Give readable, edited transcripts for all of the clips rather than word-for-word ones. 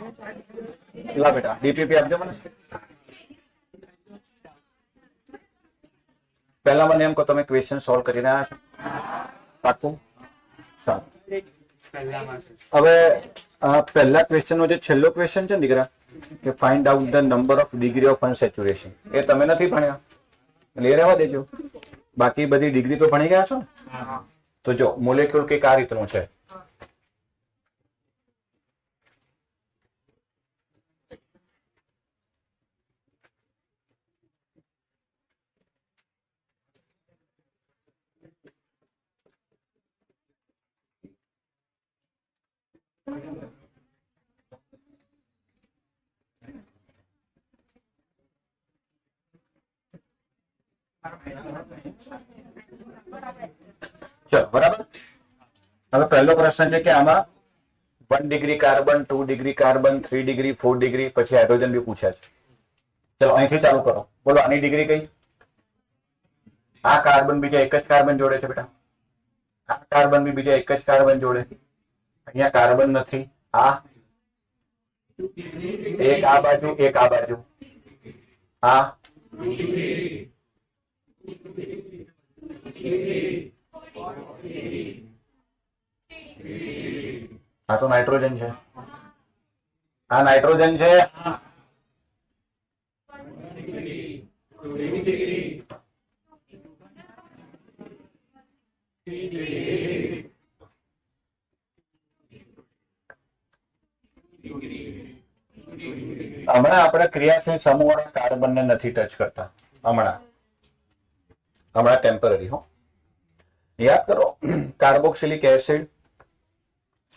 ला बेटा डीपीपी आपजो મને પહેલા મને એમ કહો તમે ક્વેશ્ચન સોલ્વ કરી રહ્યા છો પાકું સારું હવે આ પહેલા ક્વેશ્ચન નો જે છેલ્લો ક્વેશ્ચન છે ને દીકરા કે find out the number of degree of unsaturation એ તમે નથી ભણ્યા એટલે એ રહેવા દેજો બાકી બધી ડિગ્રી તો ભણી ગયા છો ને તો જો મોલેક્યુલ કંઈક આ રીતનું છે ચલો બરાબર હવે પહેલો પ્રશ્ન છે કે આમાં 1 degree carbon 2 degree carbon 3 degree 4 degree પછી હાઇડ્રોજન બી પૂછે છે ચલો અહીંથી ચાલુ કરો બોલો આની ડિગ્રી કઈ આ કાર્બન બીજા એક જ કાર્બન જોડે છે બેટા આ કાર્બન બી બીજા એક જ કાર્બન જોડે અહીંયા કાર્બન નથી આ એક આ બાજુ એક આ બાજુ આ આ તો નાઇટ્રોજન છે આ નાઇટ્રોજન છે હમણાં આપણે ક્રિયાશીલ સમૂહ કાર્બન ને નથી ટચ કરતા હમણાં ટેમ્પરરી હો યાદ કરો કાર્બોક્સિલિક એસિડ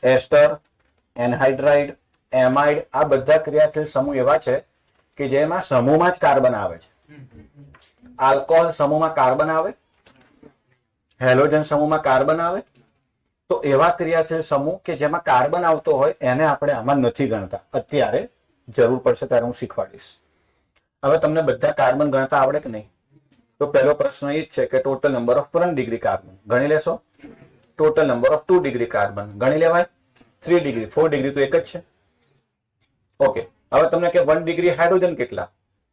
એસ્ટર એનહાઇડ્રાઇડ એમાઇડ આ બધા ક્રિયાશીલ સમૂહ એવા છે કે જેમાં સમૂહમાં જ કાર્બન આવે છે આલ્કોહોલ સમૂહમાં કાર્બન આવે હેલોજન સમૂહમાં કાર્બન આવે તો એવા ક્રિયાશીલ સમૂહ કે જેમાં કાર્બન આવતો હોય એને આપણે આમાં નથી ગણતા અત્યારે જરૂર પડશે ત્યારે હું શીખવાડીશ હવે તમને બધા કાર્બન ગણતા આવડે કે નહીં તો પહેલો પ્રશ્ન એ જ છે કે total number of 1 degree carbon ગણી લેશો total number of 2 degree carbon ગણી લેવાય 3 ડિગ્રી 4 ડિગ્રી તો એક જ છે ઓકે હવે તમને કે 1 ડિગ્રી હાઇડ્રોજન કેટલા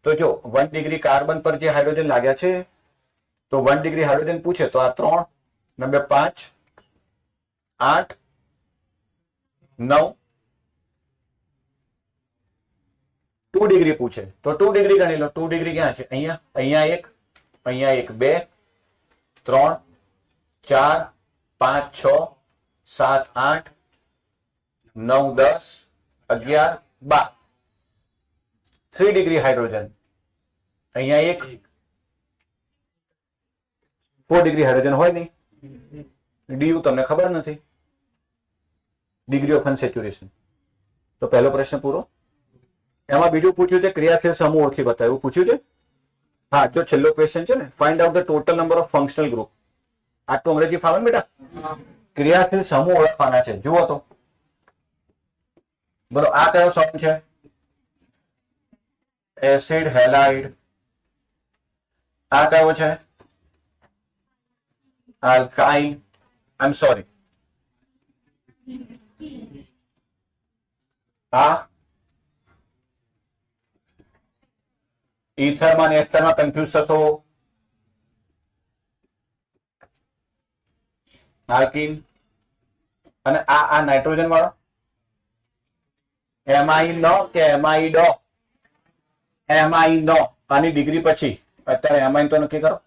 તો જો 1 ડિગ્રી કાર્બન પર જે હાઇડ્રોજન લાગ્યા છે તો 1 ડિગ્રી હાઇડ્રોજન પૂછે તો આ 3 નંબર 5 8 9 2 ડિગ્રી પૂછે તો 2 ડિગ્રી ગણી લો 2 ડિગ્રી ક્યાં છે અહીંયા અહીંયા એક 2 3 4 5 6 7 8 9 10 11 12 3 ડિગ્રી હાઇડ્રોજન અહીંયા એક 4 ડિગ્રી હાઇડ્રોજન હોય નહીં ડીયુ તમને ખબર નથી ડિગ્રી ઓફ અનસેચ્યુરેશન તો પહેલો પ્રશ્ન પૂરો એમાં બીજું પૂછ્યું છે ક્રિયાશીલ સમૂહ ઓળખી બતાવો એવું પૂછ્યું છે હા જો છેલ્લો ક્વેશ્ચન છે ને find out the total number of functional group આ તો અંગ્રેજી ફાવે બેટા ક્રિયાશીલ સમૂહ ઓળખવાના છે જુઓ તો બોલો આ કયો સમૂહ છે એસિડ હેલાઇડ આ કયો છે આલ્કાઇન આઈ એમ સોરી આ ઈથરમાં અને એસ્ટરમાં કન્ફ્યુઝ થશો આલ્કીન અને આ નાઇટ્રોજન વાળો એમાઇનો કે એમાઇડો એમાઇનો આની ડિગ્રી પછી અત્યારે એમાઇન તો નક્કી કરો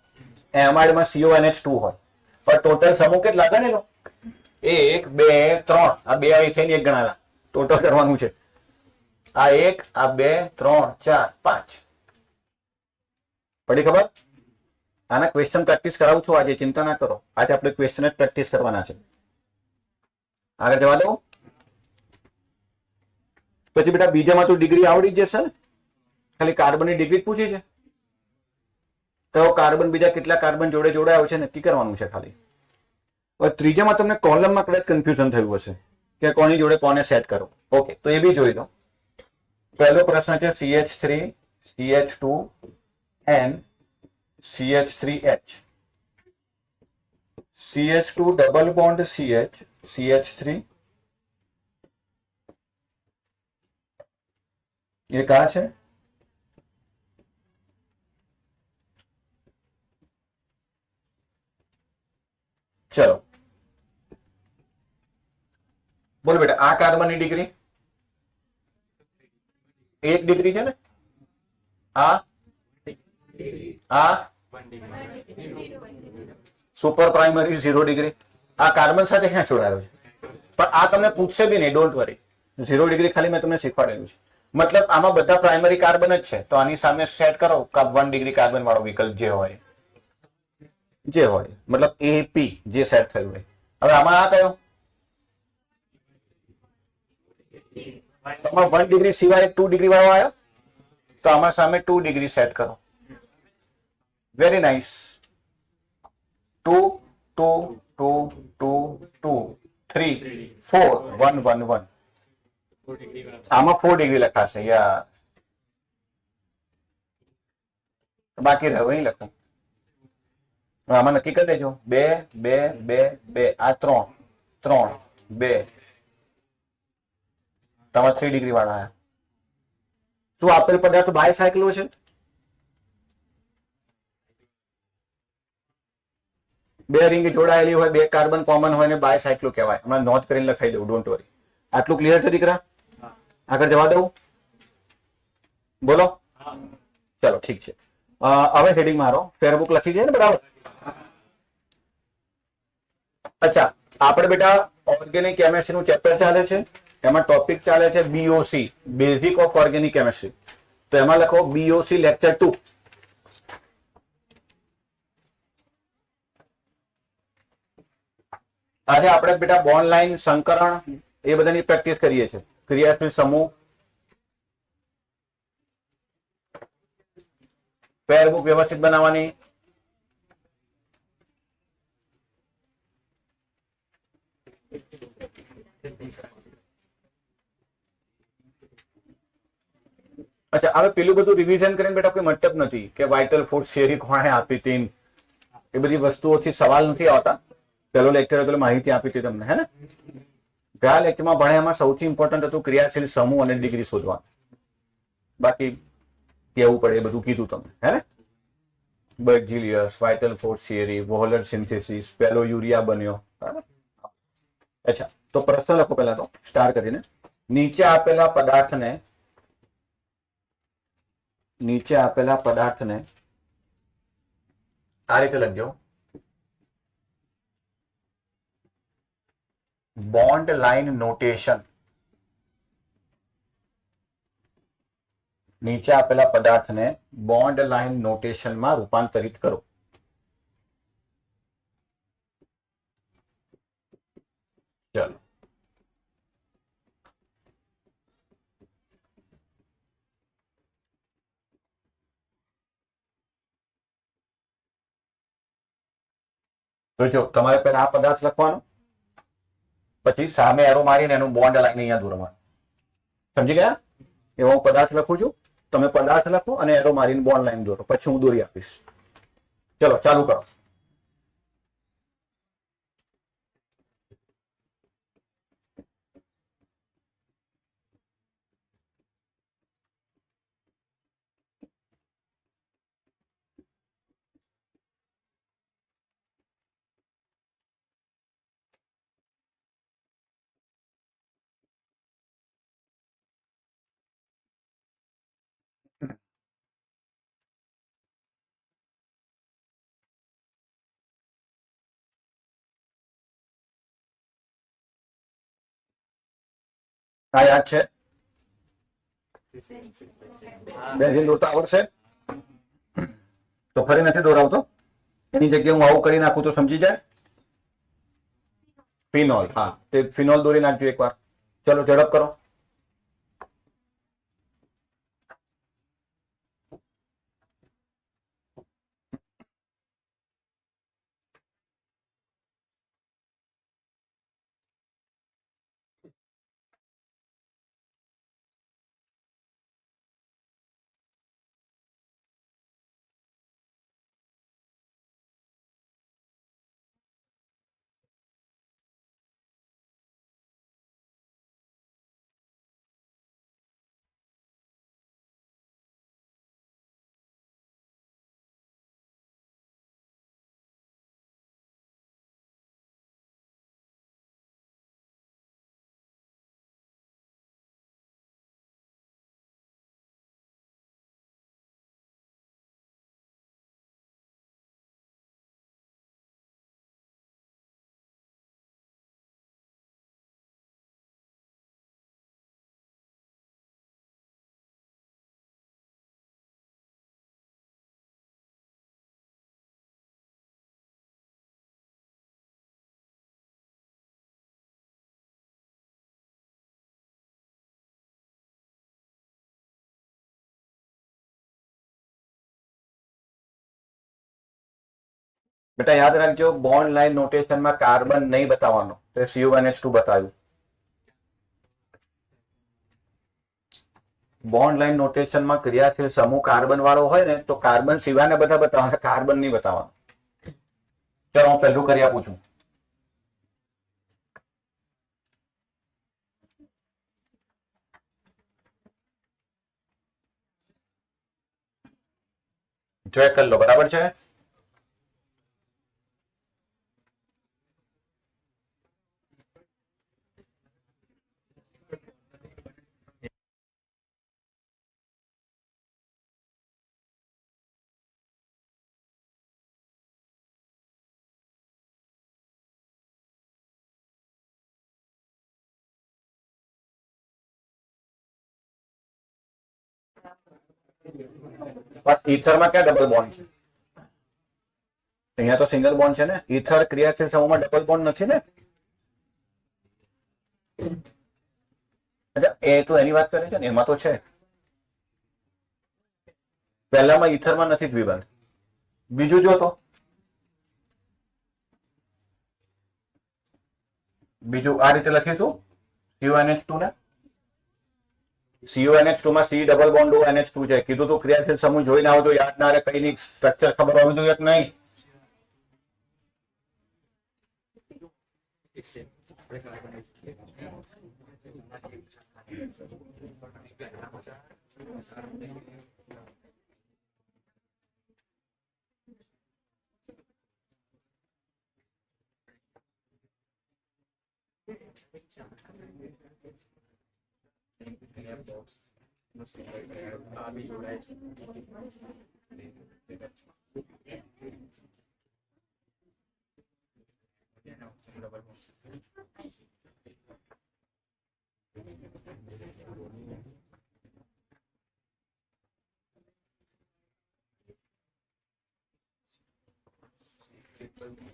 એમાઇડમાં CONH2 હોય પણ ટોટલ સમૂહ કેટલા ગણેલો 1 2 3 આ બે આવી થઈને એક ગણાલા ટોટલ કરવાનું છે આ 1 આ 2 3 4 5 પડી ખબર આના ક્વેશ્ચન પ્રેક્ટિસ કરાવું છું આજે ચિંતા ના કરો આજે આપણે ક્વેશ્ચન જ પ્રેક્ટિસ કરવાના છે આગળ જવા દો પછી બેટા બીજામાં તો ડિગ્રી આવડી જશે ને ખાલી કાર્બનની ડિગ્રી જ પૂછી છે કયો કાર્બન બીજા કેટલા કાર્બન જોડે જોડાયો છે નક્કી કરવાનું છે ખાલી હવે ત્રીજામાં તમને કોલમમાં કદાચ કન્ફ્યુઝન થયું હશે કે કોની જોડે કોને સેટ કરો ઓકે તો એ બી જોઈ લો પહેલો પ્રશ્ન છે CH3 CH2 and CH3H CH2 double bond CH CH3 ये कहा है? चलो बोलो बेटा, आ कार्बन की डिग्री 1 डिग्री है ने, आ सुपर प्राइमरी 0 डिग्री। आ कार्बन साथे क्या जोड़ायो छे? पण आ तमने पूछशे भी नहीं, डोंट वरी। 0 डिग्री खाली मैं तमने शीखवाडेलुं छे। मतलब आमां बधा प्राइमरी कार्बन ज छे, तो आनी सामे सेट करो का 1 डिग्री कार्बन वाळो विकल्प जे होय मतलब एपी जे सेट थयुं होय। हवे आमां आ कयो? તમારો 1 ડિગ્રી સિવાય 2 ડિગ્રી વાળો આવ્યો, તો આમાં સામે 2 ડિગ્રી સેટ કરો। Very nice. 2 2 2 2 2 3 4 1 1 1 આમાં 4 ડિગ્રી લખાશે યાર, બાકી રહે નહીં લખું। આમાં નક્કી કરી દેજો 2 2 2 2 આ 3 3 2 તમારે 3 ડિગ્રી વાળા આયા। શું આપેલ પદાર્થ બાયસાયક્લો છે? બે રિંગ જોડાયેલી હોય, 2 કાર્બન કોમન હોય ને બાયસાયક્લો કહેવાય। હમણાં નોટ કરીને લખાઈ દઉં, ડોન્ટ વરી। આટલું ક્લિયર છે દીકરા? આગળ જવા દઉં? બોલો ચલો ઠીક છે। હવે હેડિંગ મારો, ફેરબુક લખી છે ને બરાબર? અચ્છા, આપણે બેટા ઓર્ગેનિક કેમિસ્ટ્રી નું ચેપ્ટર ચાલે છે, એમાં ટોપિક ચાલે છે BOC, basic of organic chemistry. તો એમાં લખો બીઓસી લેક્ચર 2। આજે આપણે બેટા બોન્ડ લાઈન, સંકરણ એ બધાની પ્રેક્ટિસ કરીએ છીએ। ક્રિયાશીલ સમૂહ, પેરબુક વ્યવસ્થિત બનાવવાની। અચ્છા, હવે પેલું બધું રિવિઝન કરીને બેટા કોઈ મતલબ નથી કે વાઇટલ ફૂડ થિયરી કોણે આપી હતી, એ બધી વસ્તુઓથી સવાલ નથી આવતા। પેલો લેક્ચર હતો માહિતી આપી હતી તમને, હે ને? ગયા લેક્ચરમાં ભણ્યામાં સૌથી ઇમ્પોર્ટન્ટ હતું ક્રિયાશીલ સમૂહ અને ડિગ્રી શોધવાનું। બાકી કેવું પડે એ બધું કીધું તમને, હે ને? બર્જીલિયસ, વાઇટલ ફોર્સ થિયરી, વોહલર સિન્થેસિસ, પેલો યુરિયા બન્યો, બરાબર? અચ્છા, તો પ્રશ્ન લખો પહેલા તો સ્ટાર કરીને। નીચે આપેલા પદાર્થને આ રીતે લખજો, બોન્ડ લાઈન નોટેશન। નીચે આપેલા પદાર્થને બોન્ડ લાઈન નોટેશનમાં રૂપાંતરિત કરો। ચલો તો જો તમારે પહેલા આ પદાર્થ લખવાનો, પછી સામે એરો મારીને એનું બોન્ડ લાઈન અહીંયા દોરવાનું। સમજી ગયા? એવો હું પદાર્થ લખું છું, તમે પદાર્થ લખો અને એરો મારીને બોન્ડ લાઈન દોરો, પછી હું દોરી આપીશ। ચલો ચાલુ કરો। આ યાદ છે? બેન્ઝીન દોરતા આવડશે? તો ફરી નથી દોરાવતો, એની જગ્યાએ હું આવું કરી નાખું તો સમજી જાય। ફિનોલ, હા, તે ફિનોલ દોરી નાખજો એકવાર। ચલો ઝડપ કરો। બેટા યાદ રાખજો, બોન્ડ લાઈન નોટેશનમાં કાર્બન નહીં બતાવવાનો, તો CuNH2 બતાવ્યું. બોન્ડ લાઈન નોટેશનમાં ક્રિયાશીલ સમૂહ કાર્બન વાળો હોય ને તો કાર્બન સિવાયના બધા બતાવવાના, કાર્બન નહીં બતાવવાનું. ચલો હું પહેલું કરી આપું છું. ચેક કરી લો, બરાબર છે? પણ ઈથરમાં ક્યાં ડબલ બોન્ડ છે? અહીંયા તો સિંગલ બોન્ડ છે ને. ઈથર ક્રિયાશીલ સમૂહમાં ડબલ બોન્ડ નથી ને. એ તો એની વાત કરે છે ને, એમાં તો છે. પહેલામાં ઈથરમાં નથી દ્વિબંધ. બીજું જો તો બીજું આ રીતે લખીશું CuNH2 ને. CuNH2 માં C ડબલ બોન્ડ ONH2 છે. કીધું તું ક્રિયાશીલ સમૂહ જોઈને આવજો, યાદ ના રહે, કઈ સ્ટ્રક્ચર ખબર હોવી જોઈએ કે નહીં.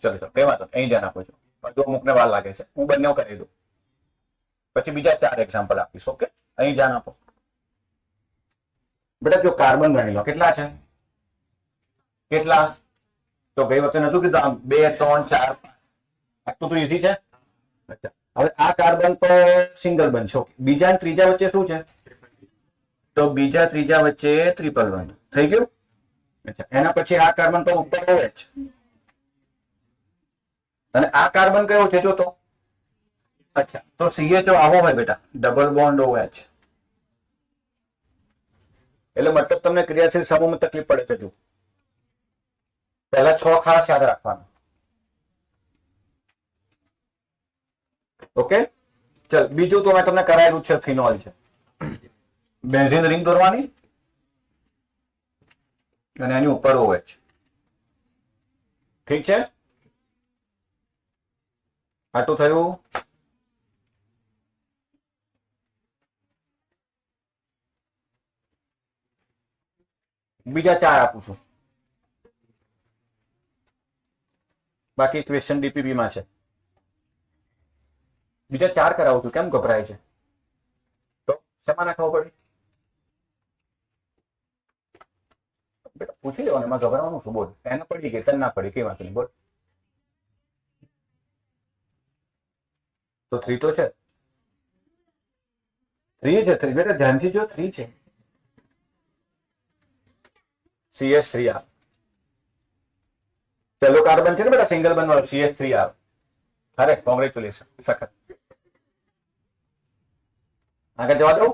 ચલો કઈ વાંધો અહીં ધ્યાન આપો છો. જો અમુકને વાર લાગે છે, હું બંને કરી દઉં, પછી બીજા 4 એક્ઝામ્પલ આપીશ. ઓકે, અહીં ધ્યાન આપો. બેટા જો કાર્બન ગણી લો, કેટલા છે? કેટલા? તો ગઈ વખતે નતું કીધું 2 3 4 આટલું તો ઈઝી છે. અચ્છા, હવે આ કાર્બન તો સિંગલ બનશે. ઓકે, બીજા અને ત્રીજા વચ્ચે શું છે? તો બીજા ત્રીજા વચ્ચે ટ્રિપલ બોન્ડ થઈ ગયું. અચ્છા, એના પછી આ કાર્બન તો ઉપર હોય જ, અને આ કાર્બન કયો છે જો તો. અચ્છા, તો CHO આવો હોય બેટા, ડબલ બોન્ડ OH. એટલે મતલબ તમને ક્રિયાશીલ સમૂહમાં તકલીફ પડે છે. જો પહેલા 6 ખાસ યાદ રાખવાના. ઓકે, ચલ બીજું તો મેં તમને કરાયેલું છે, ફિનોલ છે. બેન્ઝીન રિંગ દોરવાની અને એની ઉપર OH. ઠીક છે, આટલું થયું. બીજા 4 આપું છું, બાકી ક્વેશ્ચન DPP માં છે. બીજા 4 કરાવું છું, કેમ ગભરાય છે? તો શેમાં નાખવો પડે? બેટા પૂછી લેવાનું, એમાં ગભરાવાનું શું? બોલ, એને પડી ગઈ, તને ના પડી, કઈ વાત નહીં, બોલ. તો 3 તો છે. 3 છે. 3 બેટા ધ્યાનથી જો, 3 છે. CH3 આ પેલો કાર્બન છે ને બેટા, સિંગલ બોન્ડ વાળો CH3 આ. અરે કોંગ્રેચ્યુલેશન, સખત. આગળ જવા દઉં.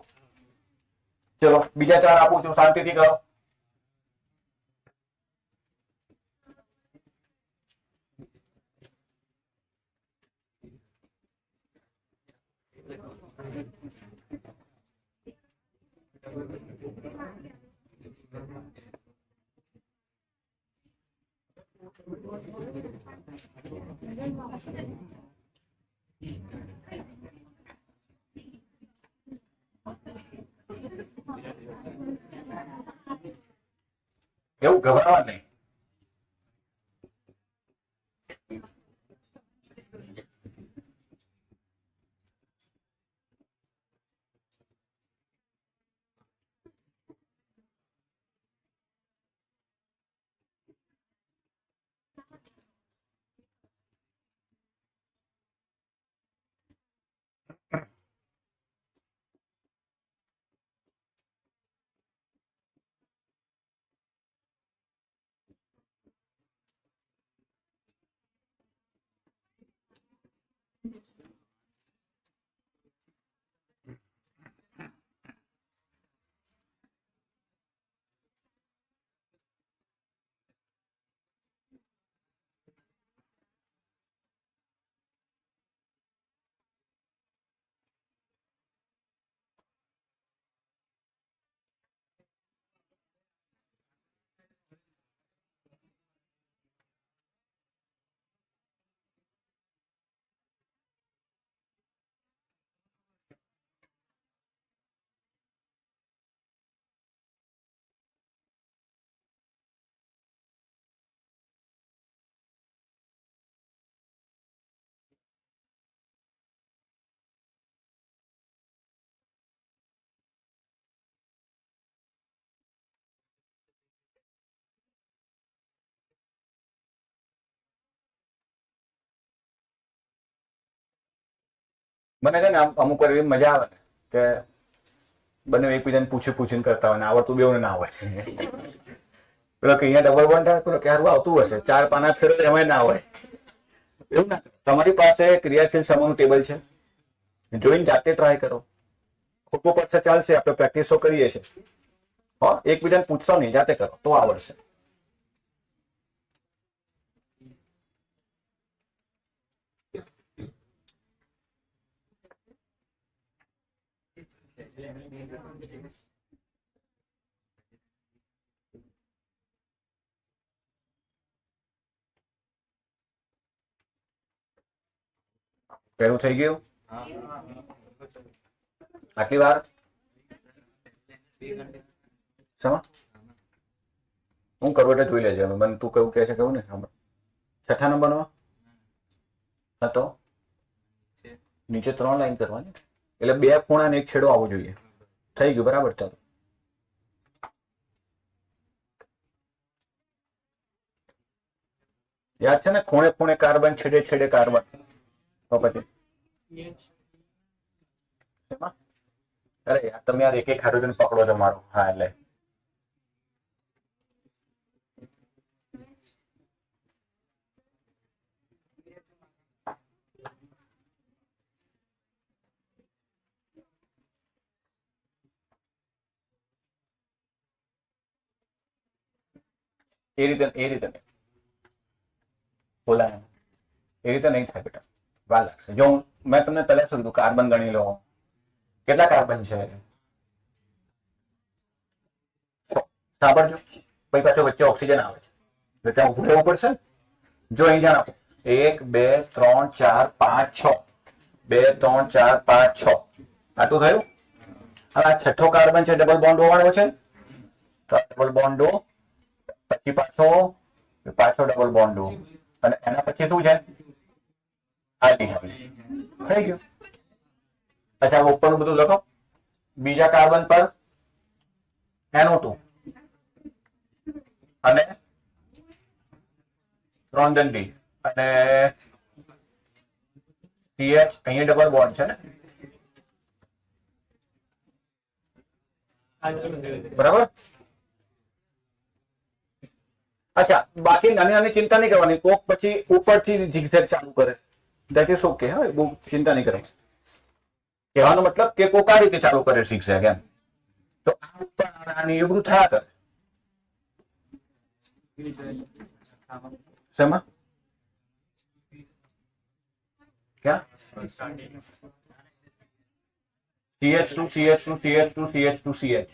ચલો બીજા 4 આપું છું, શાંતિથી કરો. એવું ગભરાવા નહીં. મને છે ને અમુક વાર એવી મજા આવે ને કે બંને એકબીજાને પૂછીને કરતા હોય ને આવડતું બેઉને ના હોય. પેલો કે અહીંયા ડબલ બોન્ડ થાય, પેલો કે હારું આવતું હશે, 4 પાના ફેરો એમાં ના હોય. એવું ના. તમારી પાસે ક્રિયાશીલ સમૂહનું ટેબલ છે, જોઈને જાતે ટ્રાય કરો. ખોટું પડશે ચાલશે, આપણે પ્રેક્ટિસો કરીએ છીએ. એકબીજાને પૂછશો નહીં, જાતે કરો તો આવડશે. પેલું થઈ ગયું આટલી વાર સમા હું કરું એટલે જોઈ લેજે. મને તું કેવું કે છે કેવું ને. છઠ્ઠા નંબરમાં હતો નીચે 3 લાઈન કરવાની, એટલે 2 ખૂણા ને 1 છેડો આવવો જોઈએ. થઈ ગયું બરાબર. ચાલો યાદ છે ને, ખૂણે ખૂણે કાર્બન, છેડે છેડે કાર્બન. તો પછી અરે યાર તમે યાર એક હાઇડ્રોજન પકડો છો મારો. હા એટલે એ રીતે બોલાય એ રીતે નહીં થાય બેટા, વાર લાગશે. જો મેં તમને પહેલા શું કીધું, કાર્બન ગણી લો. કેટલા કાર્બન છે? સાંભળજો, પછી પાછો વચ્ચે ઓક્સિજન આવે છે એટલે ત્યાં ઉભું રહેવું પડશે. જો અહીં ધ્યાન આપો, 1 2 3 4 5 6, 2 3 4 5 6, આટલું થયું. હવે આ છઠ્ઠો કાર્બન છે, ડબલ બોન્ડ હોવાનો છે, તો ડબલ બોન્ડો, પછી પાછો ડબલ બોન્ડો, અને એના પછી શું છે? આલ્ડીહાઇડ. થઈ ગયું. અચ્છા ઉપરનું બધું લખો. બીજા કાર્બન પર NO2 અને 3 જન અને CH, અહીંયા ડબલ બોન્ડ છે ને, બરાબર. અચ્છા બાકી નાની નાની ચિંતા નહીં કરવાની. કોક પછી ઉપરથી ઝિગઝેગ ચાલુ કરે, દેટ ઇઝ ઓકે. હા બહુ ચિંતા નહીં કરવાની. કહેવાનો મતલબ કે કોક આ રીતે ચાલુ કરે ઝિગઝેગ એમ. તો આ ઉપર આની એ બધું થયા કરે. શેમાં? ક્યાં? CH2 CH2 CH2 CH2 CH.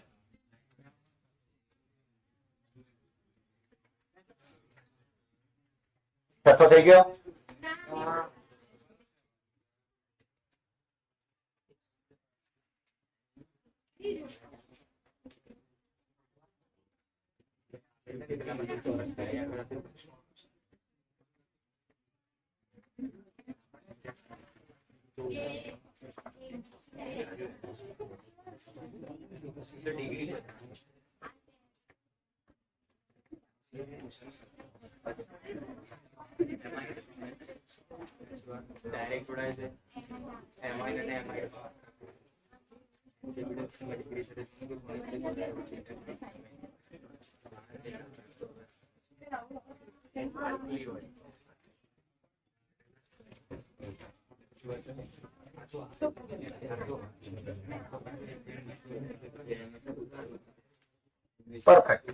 છઠ્ઠો થઈ ગયો. ડાયરેક્ટ જોડાય છે એમાઇન અને એમાઇડ. પરફેક્ટ.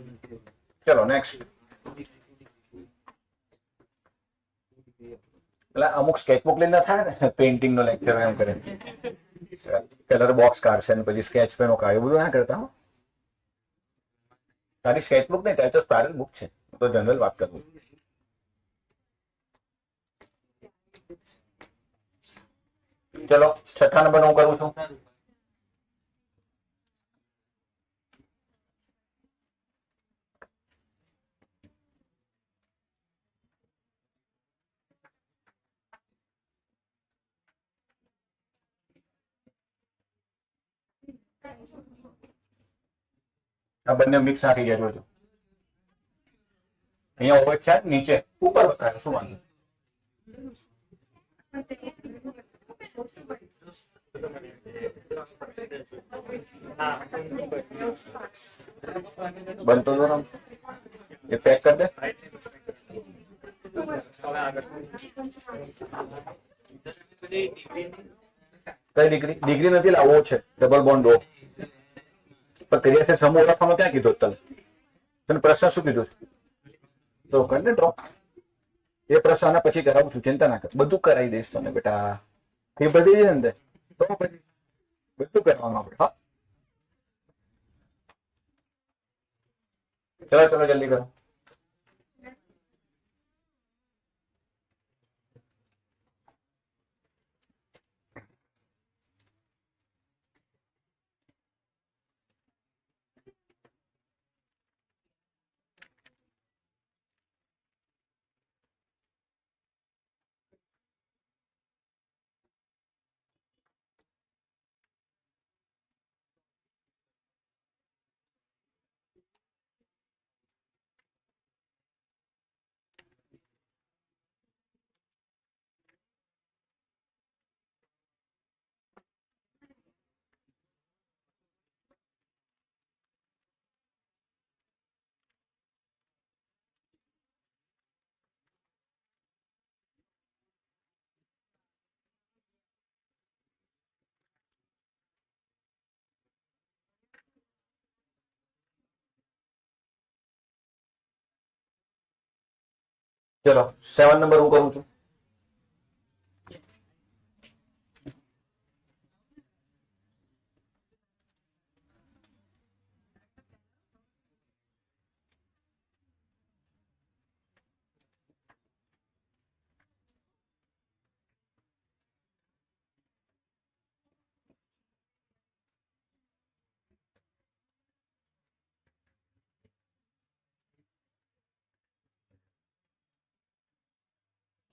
ચલો નેક્સ્ટ. એટલે અમુક સ્કેચબુક લઈને થાય ને, પેઇન્ટિંગ નો લેક્ચર એમ કરે, કલર બોક્સ કાઢશે ને પછી સ્કેચ પેનો કાઢે, બધું ના કરતા. તારી સ્કેચબુક નહીં, તારી તો સ્પાયરલ બુક છે. તો જનરલ વાત કરું. ચલો છઠ્ઠા નંબર હું કરું છું. આ બંને મિક્સ ના થઈ ગયા. જોજો અહીંયા ઓવર છે, નીચે ઉપર બતાવે. શું વાંધો? બનતો તો રમ એ પેક કરી દે. કઈ ડિગ્રી નથી લાવવો છે ડબલ બોન્ડ ઓ. પણ ક્રિયાશીલ સમૂહ ઓળખવામાં ક્યાં કીધું તને પ્રશ્ન શું કીધું છે? તો કરીને ડ્રોપ એ પ્રશ્ન આના પછી કરાવું છું, ચિંતા ના કર, બધું કરાવી દઈશ તને બેટા. એ બધી છે ને તો પછી બધું કરવાનું આપણે. હા ચલો ચલો જલ્દી કરો. ચલો 7 નંબર હું કરું છું.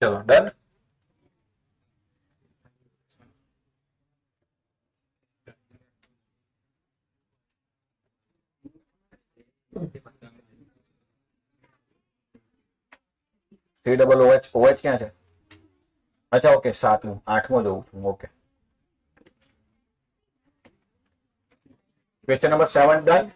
ચલો ડન. OH ક્યાં છે? અચ્છા ઓકે 7મું 8મો જોઉં છું. Okay question number 7 done.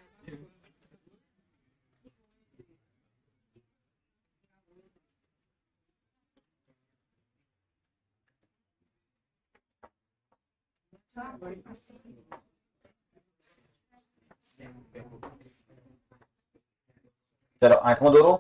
ચલો 8મો દોરો.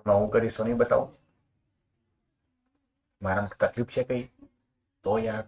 હું કરીશ નહીં બતાવો મારા તકલીફ છે કઈ તો યાર.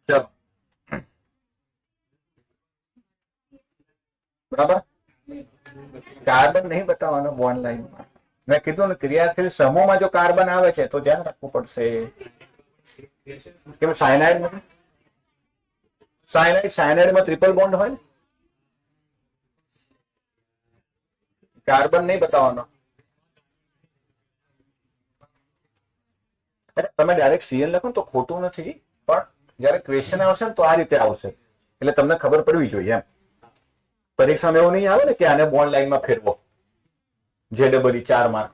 ચલો બરાબર. કાર્બન નહીં બતાવવાનો બોન્ડ લાઈનમાં. મેં કીધું ને ક્રિયાશીલ સમૂહમાં જો કાર્બન આવે છે તો ધ્યાન રાખવું પડશે. કેમ સાયનાઇડ નથી? સાયનાઇડમાં ટ્રિપલ બોન્ડ હોય. કાર્બન નહીં બતાવવાનો. તમે ડાયરેક્ટ સીએલ લખો તો ખોટું નથી, પણ જયારે ક્વેશ્ચન આવશે ને તો આ રીતે આવશે એટલે તમને ખબર પડવી જોઈએ એમ. પરીક્ષામાં એવું નહીં આવે ને કે આને બોન્ડ લાઈનમાં ફેરવો JEE 4 માર્ક,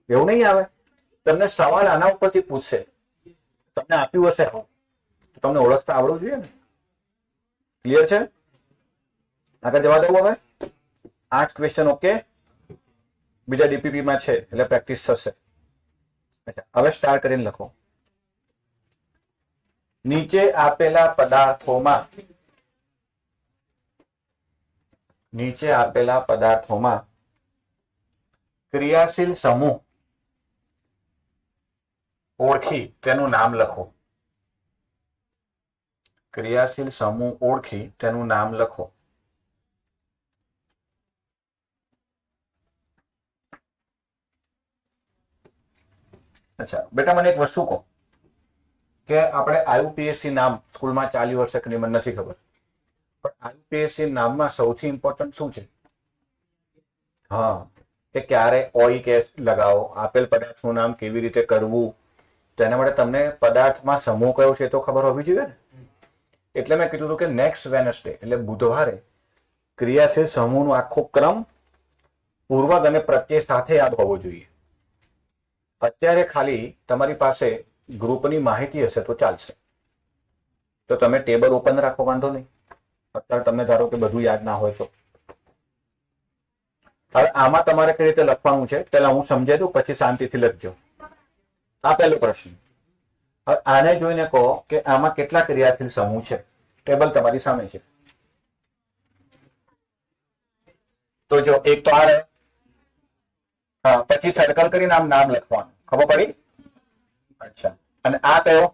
એવું નહીં આવે. તમને સવાલ આના ઉપરથી પૂછશે, તમને આપ્યું હશે તો તમને ઓળખતા આવડવું જોઈએ ને. ક્લિયર છે? આગળ જવા દઉં હવે. 8 ક્વેશ્ચન ઓકે, બીજા ડીપીપી માં છે એટલે પ્રેક્ટિસ થશે. હવે સ્ટાર્ટ કરીને લખો. નીચે આપેલા પદાર્થોમાં ક્રિયાશીલ સમૂહ ઓળખી તેનું નામ લખો. ક્રિયાશીલ સમૂહ ઓળખી તેનું નામ લખો. અચ્છા બેટા, મને એક વસ્તુ કહો કે આપણે આયુપીએસસી નામ સ્કૂલમાં ચાલ્યું હશે કે નહીં મને નથી ખબર, પણ આયુપીએસસી નામમાં સૌથી ઇમ્પોર્ટન્ટ શું છે? હા, કે ક્યારે ઓઈ કે લગાવો, આપેલ પદાર્થનું નામ કેવી રીતે કરવું, તેના માટે તમને પદાર્થમાં સમૂહ કયો છે તો ખબર હોવી જોઈએ ને. એટલે મેં કીધું હતું કે નેક્સ્ટ વેનસડે એટલે બુધવારે ક્રિયાશીલ સમૂહનો આખો ક્રમ પૂર્વક અને પ્રત્યય સાથે યાદ હોવો જોઈએ. અત્યારે ખાલી તમારી પાસે ગ્રુપની માહિતી હશે તો ચાલશે, તો તમે ટેબલ ઓપન રાખો, વાંધો નહીં. અત્યારે તમે ધારો કે બધું યાદ ના હોય તો હવે આમાં તમારે કઈ રીતે લખવાનું છે પેલા હું સમજાવી દઉં, પછી શાંતિથી લખજો. આ પહેલો પ્રશ્ન. હવે આને જોઈને કહો કે આમાં કેટલા ક્રિયાશીલ સમૂહ છે. ટેબલ તમારી સામે છે. તો જો એક તો આ રહ્યો. હા, પછી સર્કલ કરીને આમ નામ લખવાનું. ખબર પડી? અચ્છા, અને આ કયો?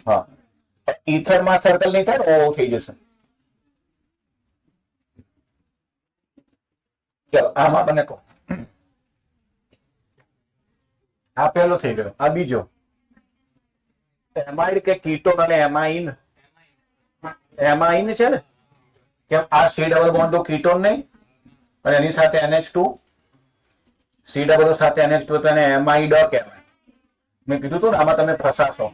હા, ઈથરમાં સર્કલ નહીં થાય ને, ઓ થઈ જશે. ચલો આમાં મને કહો. આ પહેલો થઈ ગયો. આ બીજો એમાઇડ કે કીટોન અને એમાઇન. એમાઇન છે ને, કેમ આ સી ડબલ બોન્ડ કીટોન નહીં અને એની સાથે NH2 સી ડબલ સાથે NH2 તો એને એમાઇડ કહેવાય. મેં કીધું હતું ને આમાં તમે ફસાશો.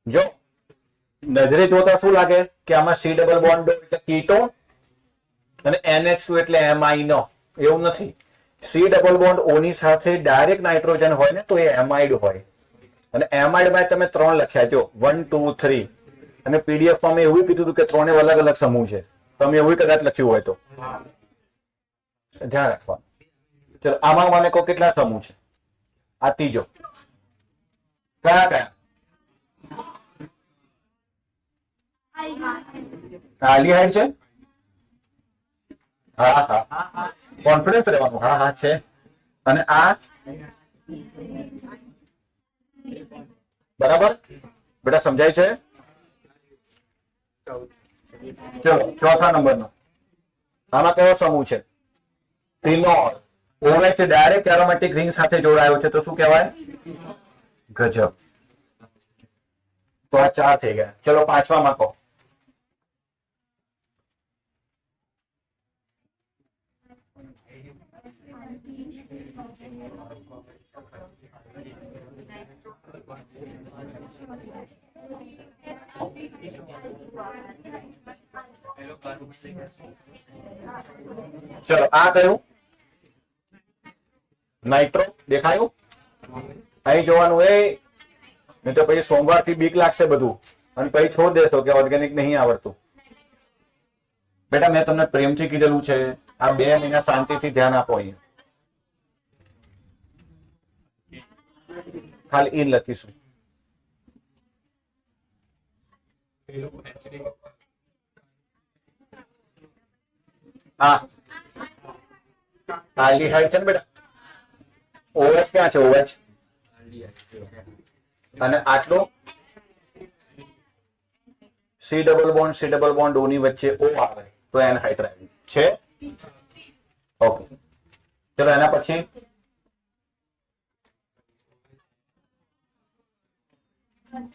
જો નજરે જોતા શું લાગે કે આમાં સી ડબલ બોન્ડ એટલે કીટોન અને NH2 એટલે એમાઇનો. એવું નથી. સી ડબલ બોન્ડ O ની સાથે ડાયરેક્ટ નાઇટ્રોજન હોય ને તો એ એમાઇડ હોય. અને એમાઇડમાં તમે 3 લખ્યા, જો 1 2 3. અને પીડીએફમાં મેં એવું કીધું હતું કે 3 અલગ અલગ સમૂહ છે. તમે એવું કદાચ લખ્યું હોય તો ધ્યાન રાખવાનું. ચલો આમાં મને કહો કેટલા સમૂહ છે? આ ત્રીજો. કયા કયા? આલ્ડીહાઇડ છે. હા હા, કોન્ફિડન્સ રહેવાનું. હા હા છે. અને આ બરાબર બેટા સમજાય છે? ચલો ચોથા નંબરનો. આમાં કયો સમૂહ છે? Phenol. OH direct aromatic ring સાથે જોડાયો છે તો શું કહેવાય? ગજબ. તો આ 4 થઈ ગયા. ચલો પાંચમામાં કહો. ચલો આ કયું? નાઇટ્રો. દેખાયું? અહીં જોવાનું. એ નહીં તો પછી સોમવારથી બીક લાગશે બધું અને પછી છોડ દેશો કે ઓર્ગેનિક નહીં આવડતું. બેટા મેં તમને પ્રેમથી કીધેલું છે આ 2 મહિના શાંતિથી ધ્યાન આપો. અહીંયા ખાલી ઈન લખીશું. હા, આલ્ડીહાઇડ છે ને બેટા. OH ક્યાં છે? OH અને આટલો સી ડબલ બોન્ડ O ની વચ્ચે O આવે તો એનહાઇડ્રાઇડ છે. ઓકે, ચલો એના પછી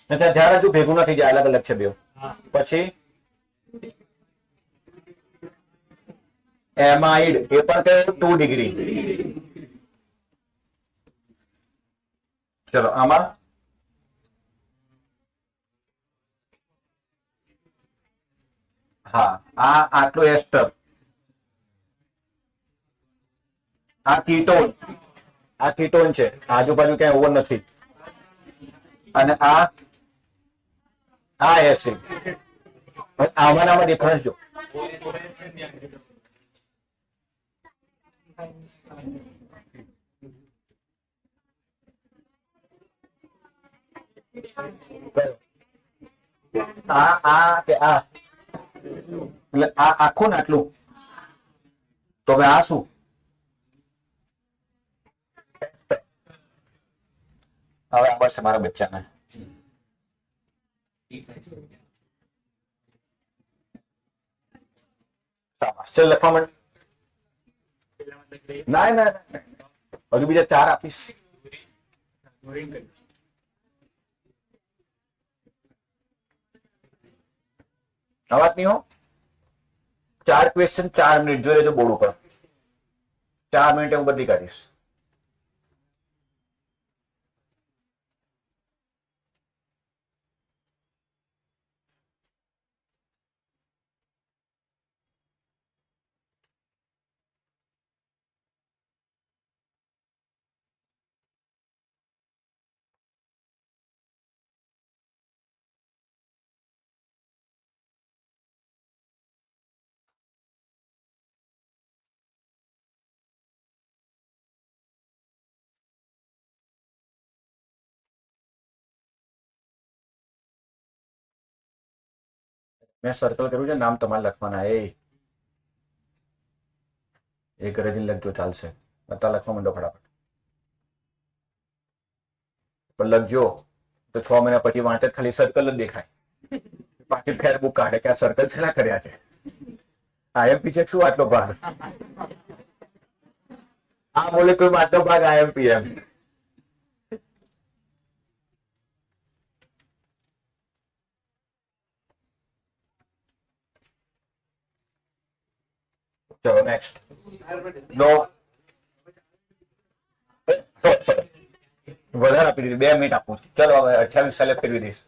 અચ્છા ધ્યાન હજુ ભેગું નથી જાય, અલગ અલગ છે બે. પછી એમાઇડ, એ પણ કે 2 ડિગ્રી. ચલો આમાં હા, આ આટલો એસ્ટર. આ કીટોન. આ કીટોન છે. આજુબાજુ ક્યાંય ઓવર નથી. અને આ એસિડ. આમાં ડિફરન્સ જો. આ કે આ એટલે આ આખું ને આટલું તો હવે આ શું હવે આ બસ મારા બચ્ચાને શાબાશ ચલ લખવા માંડ ના ના ના. હજુ બીજા 4 આપીશ અવાજ નહીં હો 4 ક્વેશ્ચન 4 મિનિટ જોઈ લેજો બોર્ડ ઉપર 4 મિનિટે હું બદલી કાઢીશ મેં સર્કલ કર્યું છે નામ તમારે લખવાના એ ઘરે જઈને લખજો ચાલશે અત્યારે લખવા માંડો ફટાફટ પણ લખજો તો 6 મહિના પછી વાંચે ખાલી સર્કલ જ દેખાય પાછી ફેરબુક કાઢે કે આ સર્કલ છેલ્લા કર્યા છે આઈએમપી છે શું આટલો ભાગ આ બોલે કોઈ આટલો ભાગ આઈએમપી એમ ચલો નેક્સ્ટ નો વધારે આપી દીધી 2 મિનિટ આપું છું ચલો હવે 28 સાલે ફેરવી દઈશ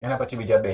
એના પછી બીજા બે.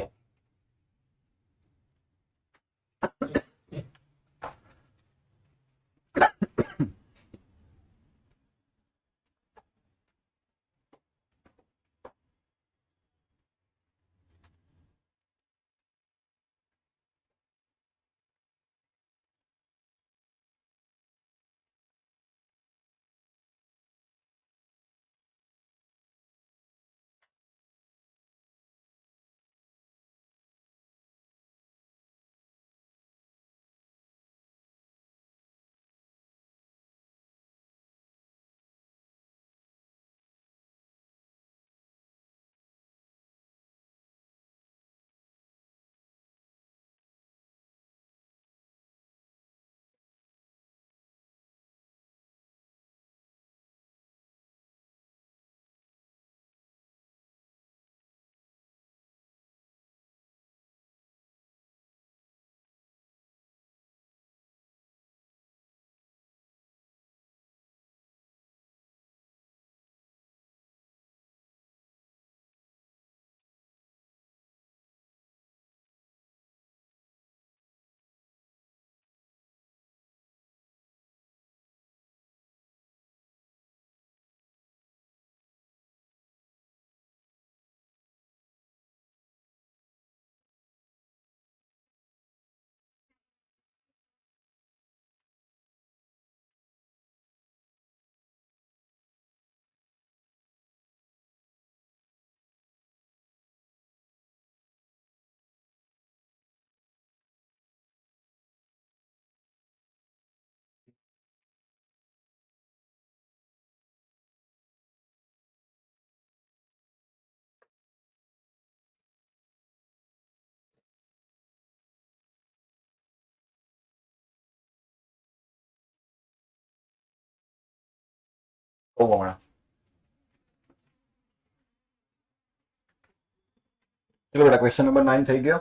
ઓ હમણાં ચલો બેટા, ક્વેશ્ચન નંબર 9 થઈ ગયો.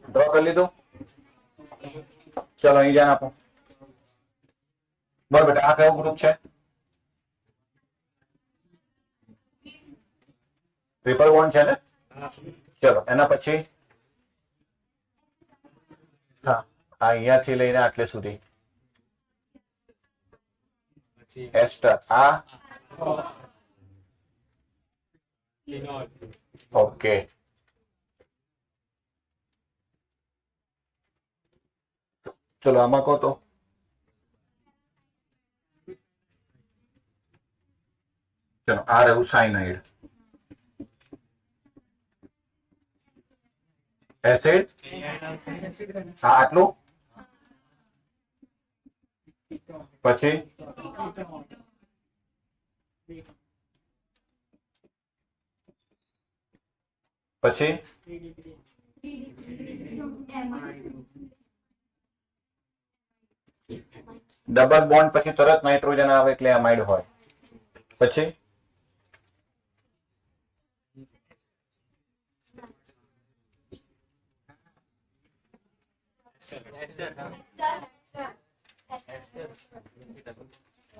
ડ્રો કરી લીધું. ચલો અહીં ધ્યાન આપો. બોલ બેટા, આ કયું ગ્રુપ છે? ટ્રિપલ બોન્ડ છે ને? ચલો એના પછી હા, અહીંયાથી લઈને આટલે સુધી એસ્ટર. આ ઓકે. ચલો આમાં કહો તો. ચલો આ રહ્યું સાયનાઇડ. એસિડ. હા આટલું. પછી પછી ડબલ બોન્ડ પછી તરત નાઇટ્રોજન આવે એટલે એમાઇડ હોય. પછી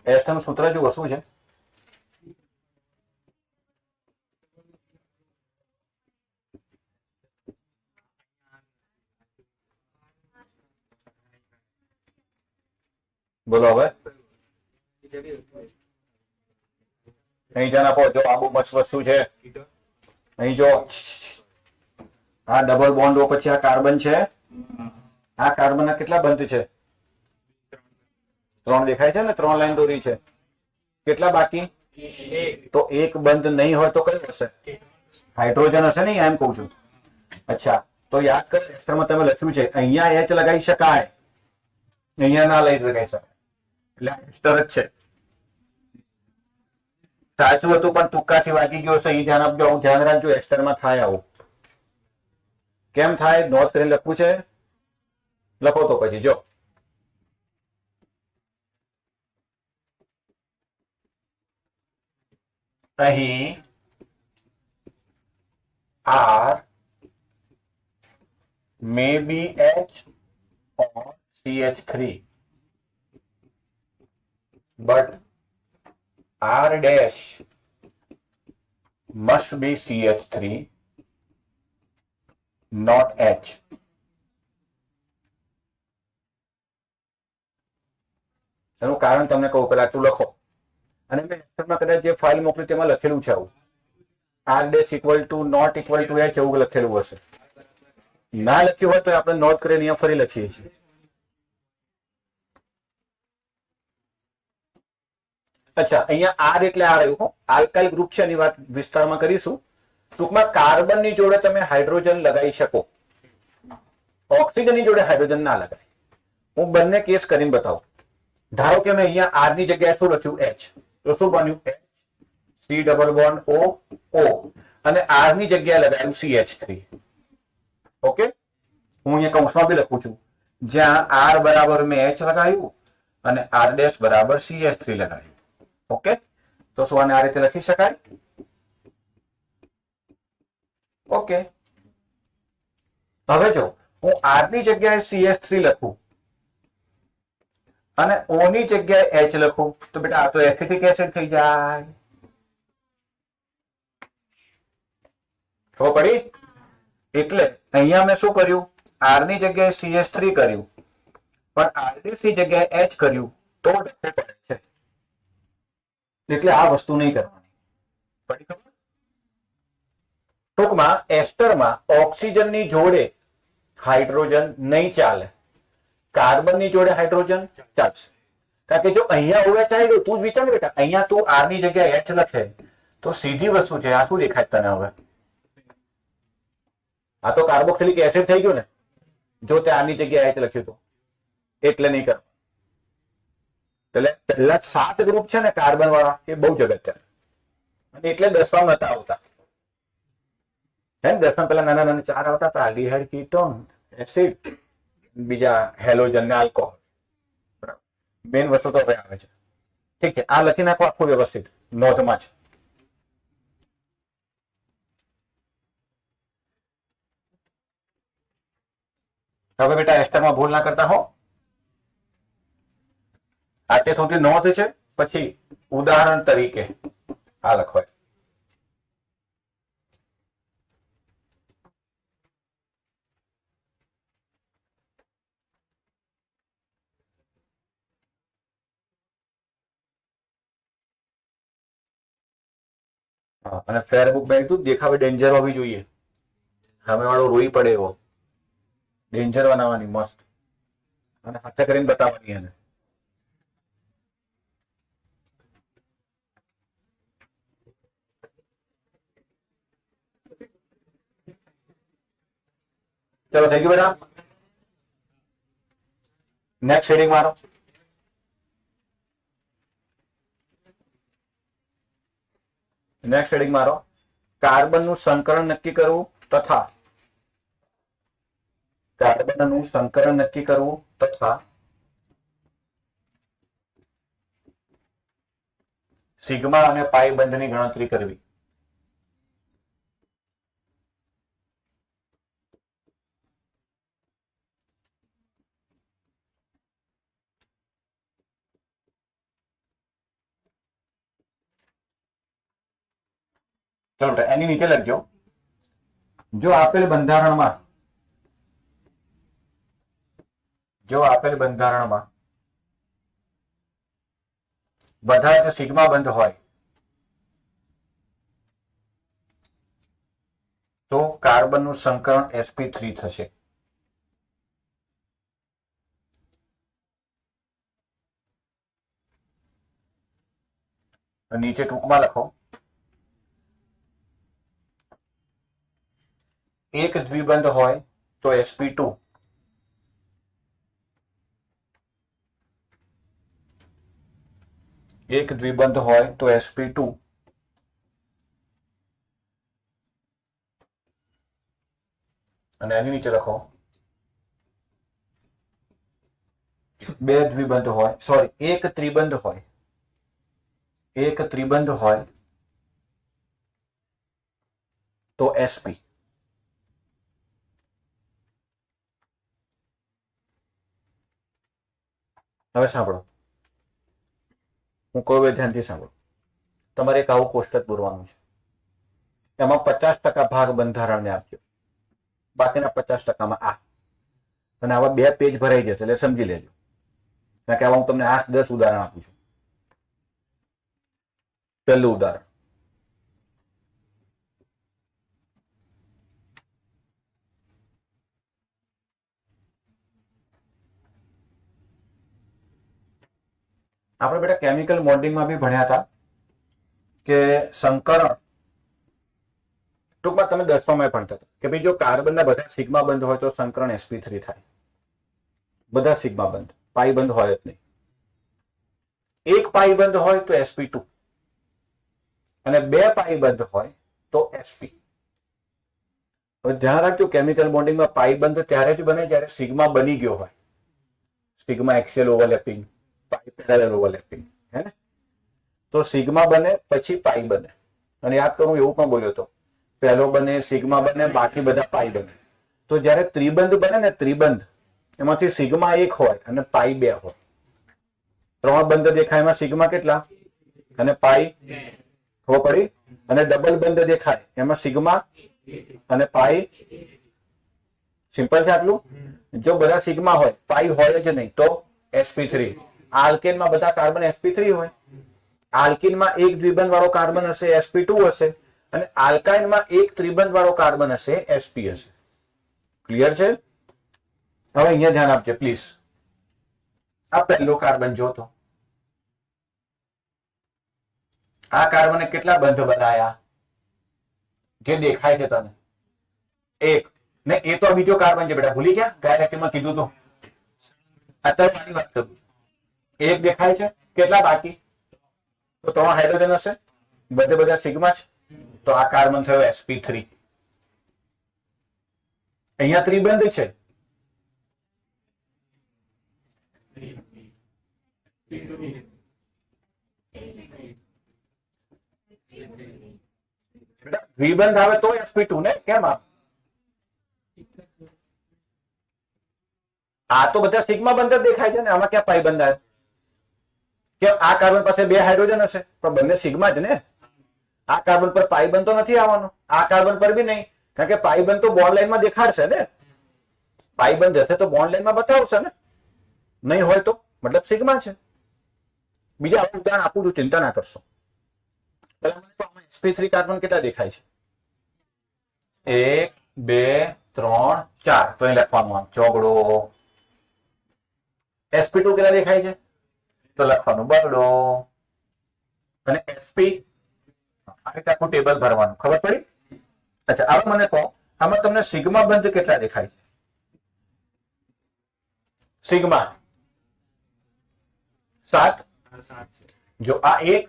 એસ્ટર નું સૂત્ર જુઓ શું છે? બોલો હવે. અહીં ધ્યાન આપો. જો આ બહુ મસ્ત વસ્તુ છે. અહીં જો આ ડબલ બોન્ડ પછી આ કાર્બન છે, આ કાર્બનના કેટલા બંધ છે? 3 દેખાય છે ને, 3 લાઈન દોરી છે. કેટલા બાકી? તો એક બંધ નહીં હોય તો કયું હશે? હાઇડ્રોજન હશે ને, એમ કહું છું. અચ્છા, તો યાદ કર, એસ્ટરમાં તમે લખ્યું છે અહીંયા H લગાવી શકાય, અહીંયા ના લઈ શકાય, એટલે એસ્ટર જ છે. સાચું હતું પણ તુક્કાથી વાગી ગયો છે, એ ધ્યાન આપજો. હું ધ્યાન રાખજો, એસ્ટરમાં થાય આવું. કેમ થાય? નોંધ કરીને લખવું છે, લખો તો પછી જો. અહીં R may be H or CH3, but R dash must be CH3, not H. એનું કારણ તમને કહું, પેલા તું લખો. અને મેં એસ્ટરમાં કદાચ જે ફાઇલ મોકલી તેમાં લખેલું છે આવું, R dash equal to not equal to H એવું લખેલું હશે. ના લખ્યું હોય તો આપણે નોટ કરીને અહીંયા ફરી લખીએ છીએ. અચ્છા, અહીંયા R એટલે આ રહ્યું, આલ્કાઇલ ગ્રુપ છે, એની વાત વિસ્તારમાં કરીશું. ટૂંકમાં કાર્બનની જોડે તમે હાઇડ્રોજન લગાવી શકો, ઓક્સિજનની જોડે હાઇડ્રોજન ના લગાય. હું બંને કેસ કરીને બતાવું. ધારો કે મેં અહીંયા R ની જગ્યાએ શું લખ્યું? H, તો શું બન્યું? H C double bond O O, અને R ની જગ્યાએ લગાવ્યું CH3. ઓકે, હું અહીંયા કૌંસમાં બી લખું છું, જ્યાં R બરાબર મેં H લગાવ્યું અને R ડેશ બરાબર CH3 લગાવ્યું. ઓકે, તો શું આને આ રીતે લખી શકાય? ઓકે, હવે જો હું R ની જગ્યાએ CH3 લખું અને O ની જગ્યાએ H લખું તો બેટા આ તો એસિટિક એસિડ થઈ જાય. ખબર પડી? એટલે અહીંયા મેં શું કર્યું? R ની જગ્યાએ CH3 કર્યું, પણ RDS ની જગ્યાએ H કર્યું તો ડખો પડે છે. એટલે આ વસ્તુ નહીં કરવાની. પડી ખબર? ટૂંકમાં એસ્ટરમાં ઓક્સિજનની જોડે હાઇડ્રોજન નહીં ચાલે, કાર્બનની જોડે હાઇડ્રોજન ચાલશે. કારણ કે જો અહીંયા OH આવી ગયું, તું જ વિચાર બેટા, અહીંયા તું R ની જગ્યાએ H લખે તો સીધી વસ્તુ છે. આ શું દેખાય તને હવે? આ તો કાર્બોક્સિલિક એસિડ થઈ ગયું ને, જો તે R ની જગ્યાએ H લખ્યું તો. એટલે નહીં કરવા. એટલે પહેલા 7 ગ્રુપ છે ને કાર્બન વાળા, એ બહુ જગત, અને એટલે 10માં નતા આવતા. હે ને, 10માં પેલા નાના નાના 4 આવતા હતા, આલ્ડીહાઇડ, કીટોન, એસિડ, બીજા હેલોજન ને આલ્કોહોલ. બરાબર, મેઇન વસ્તુ તો હવે આવે છે. ઠીક છે, આ લખી નાખો આખું વ્યવસ્થિત નોંધમાં જ. હવે બેટા એસ્ટરમાં ભૂલ ના કરતા હો. આજે સુધી નોંધ છે, પછી ઉદાહરણ તરીકે આ લખવાય. અને ફેરબુક મેં કીધું દેખાવે ડેન્જર હોવી જોઈએ, સામે વાળો રોઈ પડે એવો. ડેન્જર બનાવવાની મસ્ત, અને હાથે કરીને બતાવવાની એને. ચલો થઈ ગયું બેટા. નેક્સ્ટ હેડિંગ મારો. નેક્સ્ટ હેડિંગ મારો, કાર્બનનું સંકરણ નક્કી કરવું તથા કાર્બનનું સંકરણ નક્કી કરવું તથા સિગ્મા અને પાઈ બંધની ગણતરી કરવી. ચલો એની નીચે લખજો, જો આપેલ બંધારણમાં બધા જ સિગ્મા બંધ હોય તો કાર્બનનું સંકરણ sp3 થશે. નીચે ટૂંકમાં લખો, એક દ્વિબંધ હોય તો sp2, એક દ્વિબંધ હોય તો sp2 અને એની નીચે લખો બે દ્વિબંધ હોય, સોરી એક ત્રિબંધ હોય, એક ત્રિબંધ હોય તો sp. હવે સાંભળો, હું કહું એ ધ્યાનથી સાંભળો. તમારે એક આવું કોષ્ટક દોરવાનું છે, એમાં 50% ભાગ બંધારણને આપજો, બાકીના 50%માં આ, અને આવા 2 પેજ ભરાઈ જશે એટલે સમજી લેજો. કારણ કે આવા હું તમને 8-10 ઉદાહરણ આપું છું. પહેલું ઉદાહરણ, આપણે બેટા કેમિકલ મોલ્ડિંગમાં બી ભણ્યા હતા કે સંકરણ, ટૂંકમાં તમે 10માં ભણતા હતા કે ભાઈ જો કાર્બનના બધા સિગ્મા બંધ હોય તો સંકરણ sp3 થાય. બધા સિગ્મા બંધ, પાઈ બંધ હોય જ નહીં. એક પાઈ બંધ હોય તો sp2 અને 2 પાઈ બંધ હોય તો sp. હવે ધ્યાન રાખજો, કેમિકલ બોન્ડિંગમાં પાઈ બંધ ત્યારે જ બને જ્યારે સિગ્મા બની ગયો હોય. સિગ્મા એક્સિયલ ઓવરલેપિંગ, પાઈ પેરેલલ ઓવરલેપિંગ, હે ને? તો સિગ્મા બને પછી પાઈ બને. અને યાદ કરું એવું પણ બોલ્યો હતો, પહેલો બને, સિગ્મા બને, બાકી બધા પાઈ બને. તો જ્યારે ત્રિબંધ બને ને, ત્રિબંધ, એમાંથી સિગ્મા 1 હોય અને પાઈ 2 હોય. 3 બંધ દેખાય, એમાં સિગ્મા કેટલા અને પાઈ, ખબર પડી? અને ડબલ બંધ દેખાય, એમાં સિગ્મા અને પાઈ. સિમ્પલ છે આટલું. જો બધા સિગ્મા હોય, પાઈ હોય જ નહીં તો sp3. આલ્કેનમાં બધા કાર્બન sp3 હોય. આલ્કીનમાં એક દ્વિબંધ વાળો કાર્બન હશે, sp2 હશે, અને આલ્કાઇનમાં એક ત્રિબંધ વાળો કાર્બન હશે, sp હશે. ક્લિયર છે? હવે અહીંયા ધ્યાન આપજો પ્લીઝ. આ પહેલો કાર્બન જો તો આ કાર્બને કેટલા બંધ બનાયા જે દેખાય છે તને? 1 ને એ તો બીજો કાર્બન છે બેટા, ભૂલી ગયા? ગયા લેક્ચરમાં કીધું તો. અત્યારે આની વાત કરું. 1 દેખાય છે, કેટલા બાકી? તો 3 હાઇડ્રોજન હશે, બધે બધા સિગ્મા છે, તો આ કાર્બન થયો sp3. અહીંયા ત્રિબંધ છે, દ્વિબંધ આવે તો sp2 ને? કેમ? આ તો બધા સિગ્મા બંધ જ દેખાય છે ને, આમાં ક્યાં પાઈ બંધ આવ્યો? કે આ કાર્બન પાસે 2 હાઇડ્રોજન હશે પણ બંને સિગ્મા જ ને. આ કાર્બન પર પાઈ બંધ તો નથી આવવાનો, આ કાર્બન પર બી નહીં, કારણ કે પાઈ બંધ તો બોન્ડ લાઈનમાં દેખાડશે ને. પાઈ બંધ હશે તો બોન્ડ લાઈનમાં બતાવશે ને, નહીં હોય તો મતલબ સિગ્મા છે. બીજા આવું ઉદાહરણ આપું છું, ચિંતા ના કરશો. sp3 કાર્બન કેટલા દેખાય છે? 1 2 3 4. તો અહીં લખવાનું આમ ચોગડો. sp2 કેટલા દેખાય છે? તો લખવાનું બગડો. અને sp આ રીતે આખું ટેબલ ભરવાનું. ખબર પડી? અચ્છા, હવે મને કહો, આમાં તમને સિગ્મા બંધ કેટલા દેખાય છે? સિગ્મા 7. જો આ 1,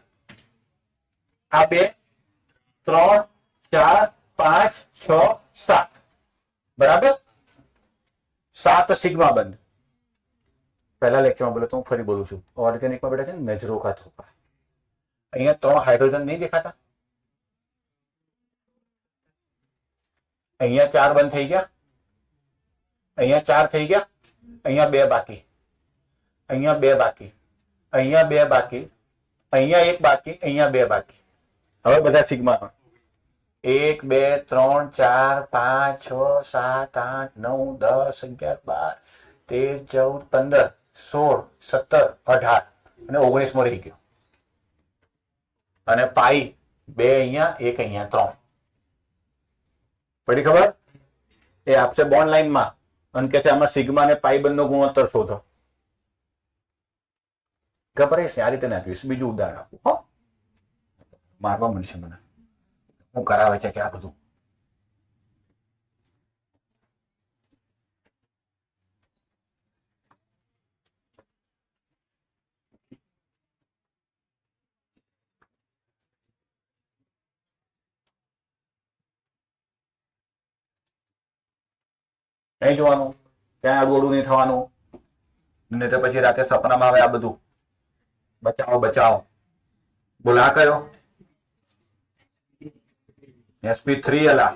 આ 2, 3 4 5 6 7, બરાબર? 7 સિગ્મા બંધ. પહેલા લેક્ચરમાં બોલ્યો તો હું ફરી બોલું છું. ઓર્ગેનિકમાં બેટા છે ને નજરો કા થોપા. અહીંયા 3 હાઇડ્રોજન નહીં દેખાતા? અહીંયા 4 બંધ થઈ ગયા, અહીંયા 4 થઈ ગયા, અહીંયા 2 બાકી, અહીંયા 2 બાકી, અહીંયા 2 બાકી, અહીંયા 1 બાકી, અહીંયા 2 બાકી. હવે બધા સિગ્મા 1 2 3 4 5 6 7 8 9 10 11 12 13 14 15 16 17 18 અને 19 રહી ગયો. અને પાઈ 2 અહીંયા 1 અહીંયા 3. પડી ખબર? એ આપશે બોન્ડ લાઈનમાં અને કે છે આમાં સિગ્મા અને પાઈ બંધનો ગુણોત્તર શોધો. ખબર છે આ રીતે નાખીશ. બીજું ઉદાહરણ આપું. હો મારવા મળશે મને, હું કરાવે છે કે આ બધું. નહીં જોવાનું, ક્યાંય આડું નહીં થવાનું, નહીં તો પછી રાતે સપનામાં આવે આ બધું. બચાવો બચાવો. બોલ આ કયો? sp3 અલા.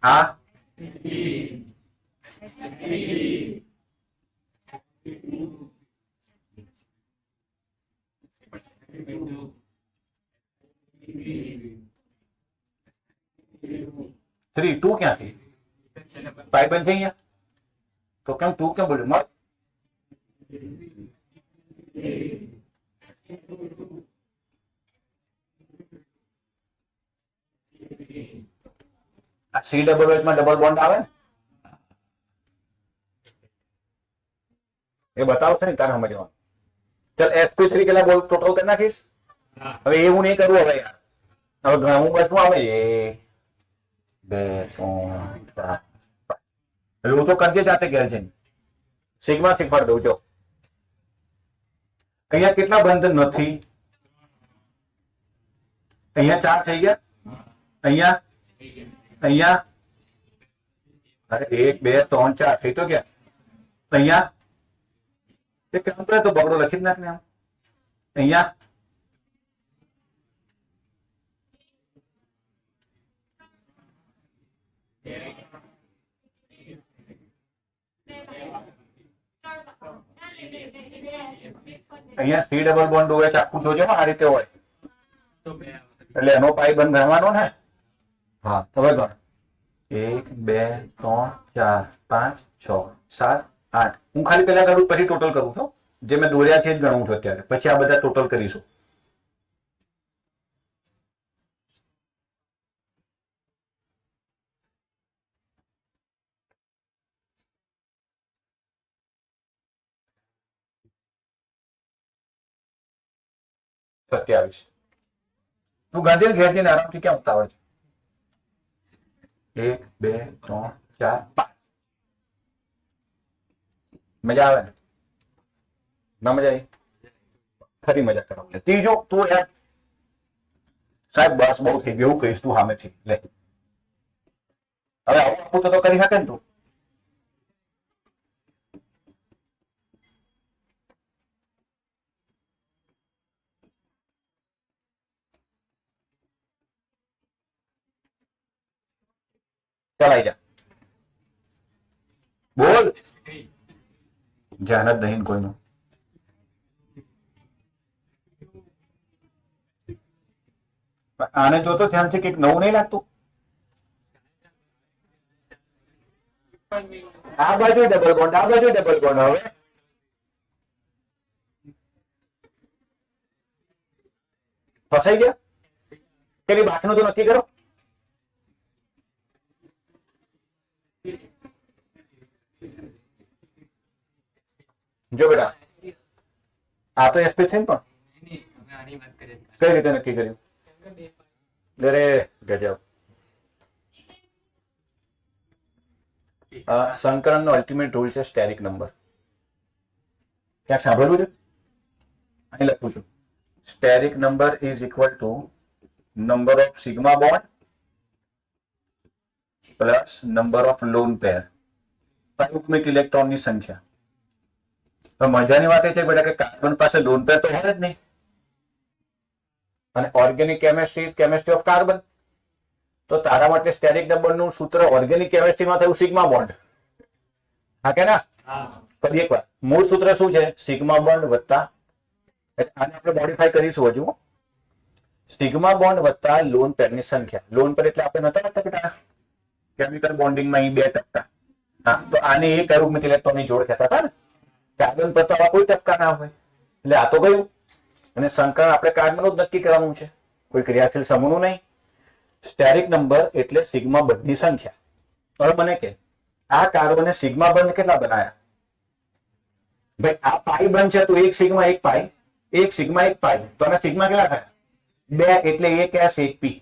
આ થ્રી ટુ ક્યાંથી? પાઈ બંધ છે અહીંયા તો કેમ તું કેમ બોલ્યો? મત આ સી ડબલ એચ માં ડબલ બોન્ડ આવે ને એ બતાવશે ને તારે સમજવાનું. ચાલ sp3 કેટલા બોલ ટોટલ કરી નાખીશ. હવે એવું નહીં કરવું. હવે યાર હવે ઘણું બસવું આવે. 1 2 3 4 એવું તો કરજે જાતે ઘેર જઈને. સિગ્મા શીખવાડ દઉં. જો અહીંયા કેટલા બંધ નથી? અહીંયા 4 થઈ ગયા. અહીંયા અહીંયા અરે 1 2 3 4 થઈ તો ગયા. અહીંયા એક કામ કરે તો બગડો લખી જ નાખ ને આમ. અહીંયા અહીંયા સી ડબલ બોન્ડ OH આખું જોજો આ રીતે હોય એટલે એનો પાઈ બંધ ગણવાનો ને. હા હવે ગણ 1 2 3 4 5 6 7 8. હું ખાલી પેલા કરું પછી ટોટલ કરું છું. જે મેં દોર્યા છે જ ગણું છું અત્યારે. પછી આ બધા ટોટલ કરીશું. સત્યાવીસ. તું ગાંધી ઘેર જઈને આરામથી ક્યાં ઉતાવળ છે? 1 2 3 4 5. મજા આવે ને? ના મજા આવી? ફરી મજા કરો. ત્રીજું તું યાર સાહેબ બસ બહુ થઈ ગયું એવું કહીશ તું સામેથી. લે હવે આવું આપું તો કરી શકે ને તું. ચલાઈ જા. બોલ. ધ્યાન જ નહીં કોઈનું. આને જોતો ધ્યાનથી કંઈક નવું નહીં લાગતું? આ બાજુ ડબલ બોન્ડ, આ બાજુ ડબલ બોન્ડ. હવે ફસાઈ ગયા. પેલી બાકીનું તો નક્કી કરો. જો બેટા આ તો sp3 પણ કઈ રીતે નક્કી કર્યું? અરે ગજબ. સંકલનનો અલ્ટિમેટ રૂલ છે સ્ટેરિક નંબર. ક્યાંક સાંભળ્યું છે? અહીં લખું છું. Steric number is equal to number of sigma bond plus number of lone pair. પ્રાયોગિક ઇલેક્ટ્રોનની સંખ્યા. મજાની વાત એ છે બેટા કે કાર્બન પાસે લોન પેર તો હોય જ નહીં. અને organic chemistry chemistry of carbon. તો તારા માટે સ્ટેરિક નંબરનું સૂત્ર ઓર્ગેનિક કેમિસ્ટ્રીમાં થયું સિગ્મા બોન્ડ. હા કે ના? ફરી એકવાર મૂળ સૂત્ર શું છે? સિગ્મા બોન્ડ વત્તા, આને આપણે મોડિફાઈ કરીશું હજુ. સિગ્મા બોન્ડ વત્તા લોન પેરની સંખ્યા. લોન પેર એટલે આપણે નતા લખતા બેટા કેમિકલ બોન્ડિંગમાં અહીં 2%. હા તો આને એક અયુગ્મિક ઇલેક્ટ્રોનની જોડ કહેતા હતા ને. કાર્બન પર તો આવા કોઈ ટપકા ના હોય એટલે આ તો ગયું. અને સંકલન આપણે કાર્બનનું જ નક્કી કરવાનું છે, કોઈ ક્રિયાશીલ સમૂહનું નહીં. સ્ટેરિક નંબર એટલે સિગ્મા બંધની સંખ્યા. હવે મને કે આ કાર્બને સિગ્મા બંધ કેટલા બનાયા? ભાઈ આ પાઈ બંધ છે તો એક સિગ્મા એક પાઈ, એક સિગ્મા એક પાઈ, તો આના સિગ્મા કેટલા થયા? 2 એટલે એક એસ એક પી.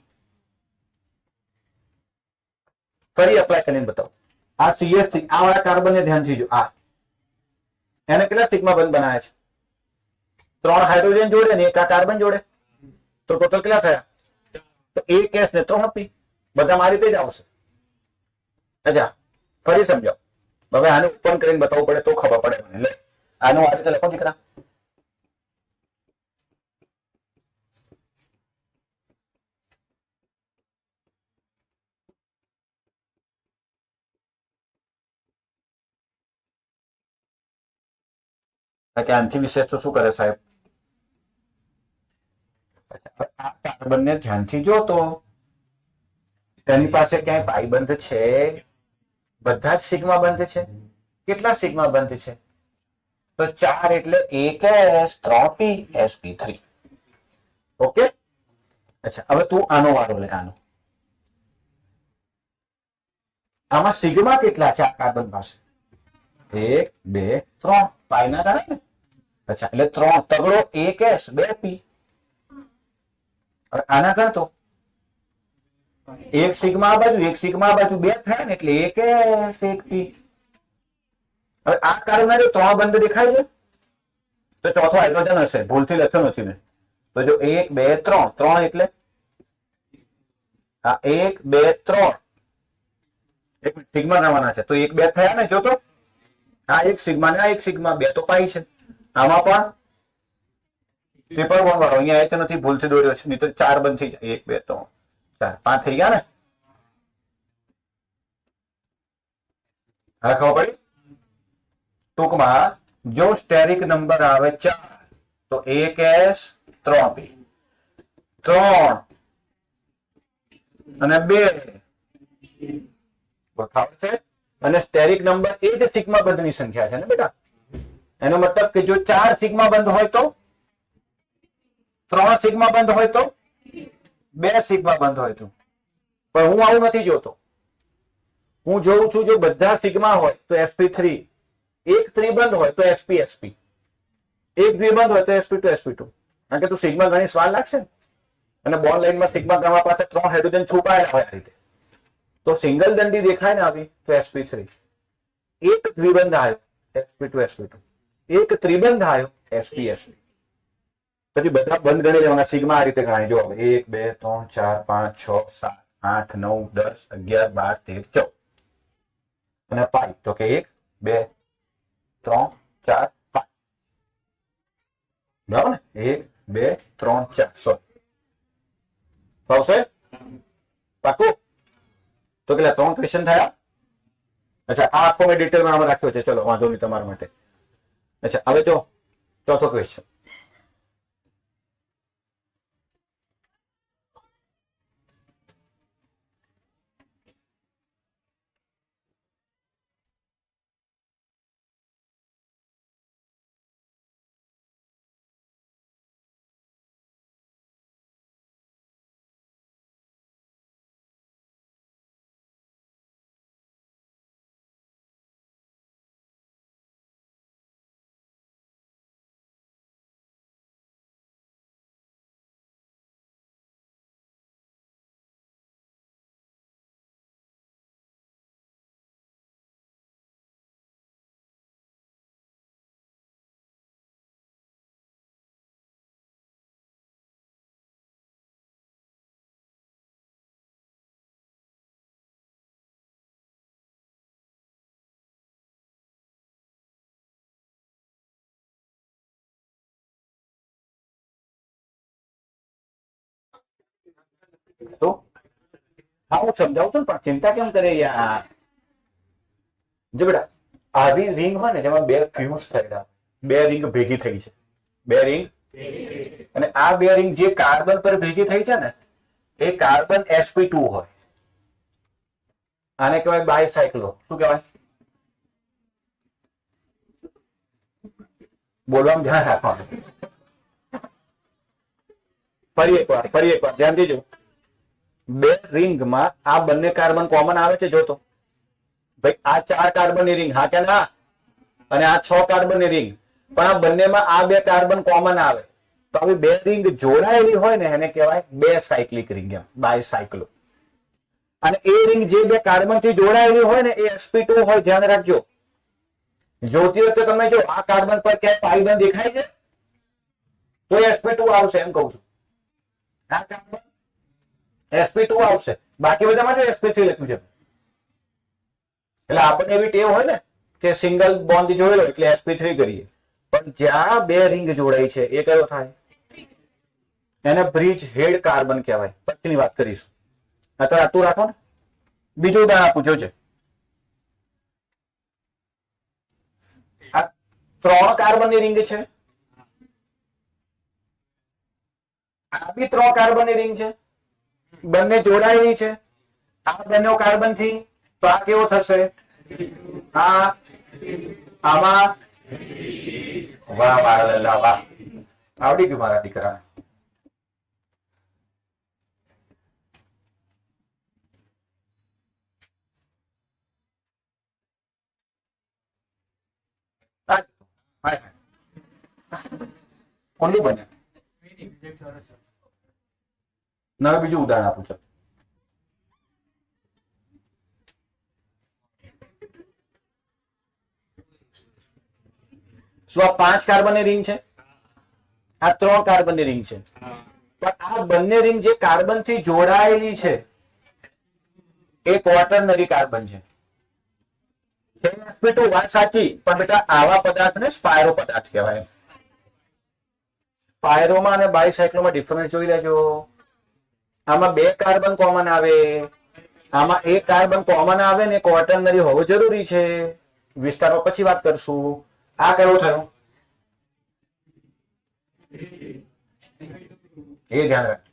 ફરી અપ્લાય કરીને બતાવો. આ સીએસ આ વાળા કાર્બનને ધ્યાનથી જો, આ એને કેટલા સિગ્મા બંધ બનાવ્યા છે? 3 હાઇડ્રોજન જોડે ને એક આ કાર્બન જોડે, તો ટોટલ કેટલા થયા? તો એક એસ ને 3 પી. બધા મારી રીતે જ આવશે. અચ્છા ફરી સમજાવો. હવે આને ઓપન કરીને બતાવવું પડે તો ખબર પડે મને. લે આનું આ રીતે લખો દીકરા. કે આનથી વિશેષ તો શું કરે સાહેબ? આ કાર્બનને ધ્યાનથી જો તો તેની પાસે ક્યાંય પાઈ બંધ છે? બધા જ સિગ્મા બંધ છે. કેટલા સિગ્મા બંધ છે? તો 4 એટલે 1s 3p sp3. ઓકે. અચ્છા હવે તું આનો વારો લે. આનો આમાં સિગ્મા કેટલા છે આ કાર્બન પાસે? 1 2 3 પાઈ ના ગણાય ને. અચ્છા એટલે 3 તગડો 1s 2p. આના કરતો એક સિગ્મા આ બાજુ એક સિગ્મા આ બાજુ 2 થાય ને એટલે 1s 1p. હવે આ કાર્બન જો 3 બંધ દેખાય છે તો ચોથો હાઇડ્રોજન હશે. ભૂલથી લખ્યો નથી મેં. તો જો 1 2 3 3 એટલે આ 1 2 3 એક સિગ્મા ગણવાના છે તો 1 2 થયા ને. જો તો આ એક સિગ્મા ને આ એક સિગ્મા 2 તો પાઈ છે. આમાં પણ ટ્રિપલ બોન્ડ વાળો અહીંયા એ તો નથી, ભૂલથી દોર્યો છે. નહીં તો 4 બંધ થઈ જાય. 1 2 3 4 5 થઈ ગયા ને. હવે ખબર પડી. ટૂંકમાં જો સ્ટેરિક નંબર આવે 4 તો 1s 3p 3 અને 2 બરાબર છે. અને સ્ટેરિક નંબર એ જ સિગ્મા બંધની સંખ્યા છે ને બેટા. એનો મતલબ કે જો 4 સિગ્મા બંધ હોય તો, 3 સિગ્મા બંધ હોય તો, 2 સિગ્મા બંધ હોય તો. પણ હું આવું નથી જોતો. હું જોઉં છું જો બધા સિગ્મા હોય તો sp3, એક ત્રિબંધ હોય તો sp sp, એક દ્વિબંધ હોય તો sp2 sp2. કારણ કે તું સિગ્મા ગણી સ્વાલ લાગશે ને. અને બોન્ડ લાઈનમાં સિગ્મા ગણવા પાસે 3 હાઇડ્રોજન છુપાયેલા હોય આ રીતે. તો સિંગલ દંડી દેખાય ને આવી તો sp3. એક દ્વિબંધ આવ્યો sp2 sp2, એક ત્રિબંધ આવ્યો sp sp. પછી બધા બંધ ગણી લેવાના. સિગ્મા આ રીતે ગણાય. જો 1 2 3 4 5 6 7 8 9 10 11 12 13 14. અને પાઈ તો કે 1 2 3 4 5. બરાબર ને. 1 2 3 4 100. ફાવશે? પાકું? તો કેટલા 3 ક્વેશ્ચન થયા? અચ્છા આ આખો મેં ડિટેલમાં આમાં રાખ્યો છે. ચલો વાંધો નહીં તમારા માટે. અચ્છા હવે જો ચોથો ક્વેશ્ચન. તો હા હું સમજાવું છું પણ ચિંતા કેમ કરે યાર. જો બેટા આવી રિંગ હોય ને જેમાં 2 ફ્યુઝ થયેલા, 2 રિંગ ભેગી થઈ છે, 2 રિંગ, અને આ 2 રિંગ જે કાર્બન પર ભેગી થઈ છે ને એ કાર્બન sp2 હોય. આને કહેવાય બાયસાયક્લો. શું કહેવાય? બોલવામાં ધ્યાન રાખવાનું. ફરી એકવાર ધ્યાન દેજો. બે રિંગમાં આ બંને કાર્બન કોમન આવે છે. જો તો ભાઈ આ 4 કાર્બનની રિંગ, હા કે ના, અને આ 6 કાર્બનની રિંગ, પણ આ બંનેમાં આ બે કાર્બન કોમન આવે તો આવી બે રિંગ જોડાયેલી હોય ને એને કહેવાય બે સાયક્લિક રિંગ, એમ બાયસાયક્લો. અને એ રિંગ જે બે કાર્બન થી જોડાયેલી હોય ને એ sp2 હોય. ધ્યાન રાખજો, જોતી વખતે તમે જો આ કાર્બન પર ક્યાંય પાઈ બંધ દેખાય છે તો sp2 આવશે, એમ કહું છું. આ કાર્બન sp2 આવશે, બાકી બધામાં જો sp3 લખ્યું છે. એટલે આપણને એવી ટેવ હોય ને કે સિંગલ બોન્ડ જોયેલો એટલે sp3 કરીએ, પણ જ્યાં બે રિંગ જોડાઈ છે એ કયો થાય? એને બ્રિજ હેડ કાર્બન કહેવાય. પછીની વાત કરીશું, અત્યારે આટલું રાખો ને. બીજું ઉદાહરણ આપું છે. આ 3 કાર્બનની રિંગ છે, આ બી 3 કાર્બનની રિંગ છે, બંને જોડાયેલી છે. આ બંને કાર્બન થી તો આ કેવો થશે? આ આમાં વાહ વાહ વાહ, આવડી ગયું મારા દીકરાને. ઊંડું બને. હવે બીજું ઉદાહરણ આપું છું. શું આ 5 કાર્બનની રિંગ છે? આ 3 કાર્બનની રિંગ છે, પણ આ બંને રિંગ જે કાર્બન થી જોડાયેલી છે એ ક્વોટરનરી કાર્બન છે. sp2 વાત સાચી, પણ બેટા આવા પદાર્થને સ્પાયરો પદાર્થ કહેવાય. સ્પાયરોમાં અને બાયસાયક્લોમાં ડિફરન્સ જોઈ લેજો. આમાં 2 કાર્બન કોમન આવે, આમાં 1 કાર્બન કોમન આવે ને ક્વોટરનરી હોવો જરૂરી છે. વિસ્તારમાં પછી વાત કરશું. આ કયો થયો? એ ધ્યાન રાખ.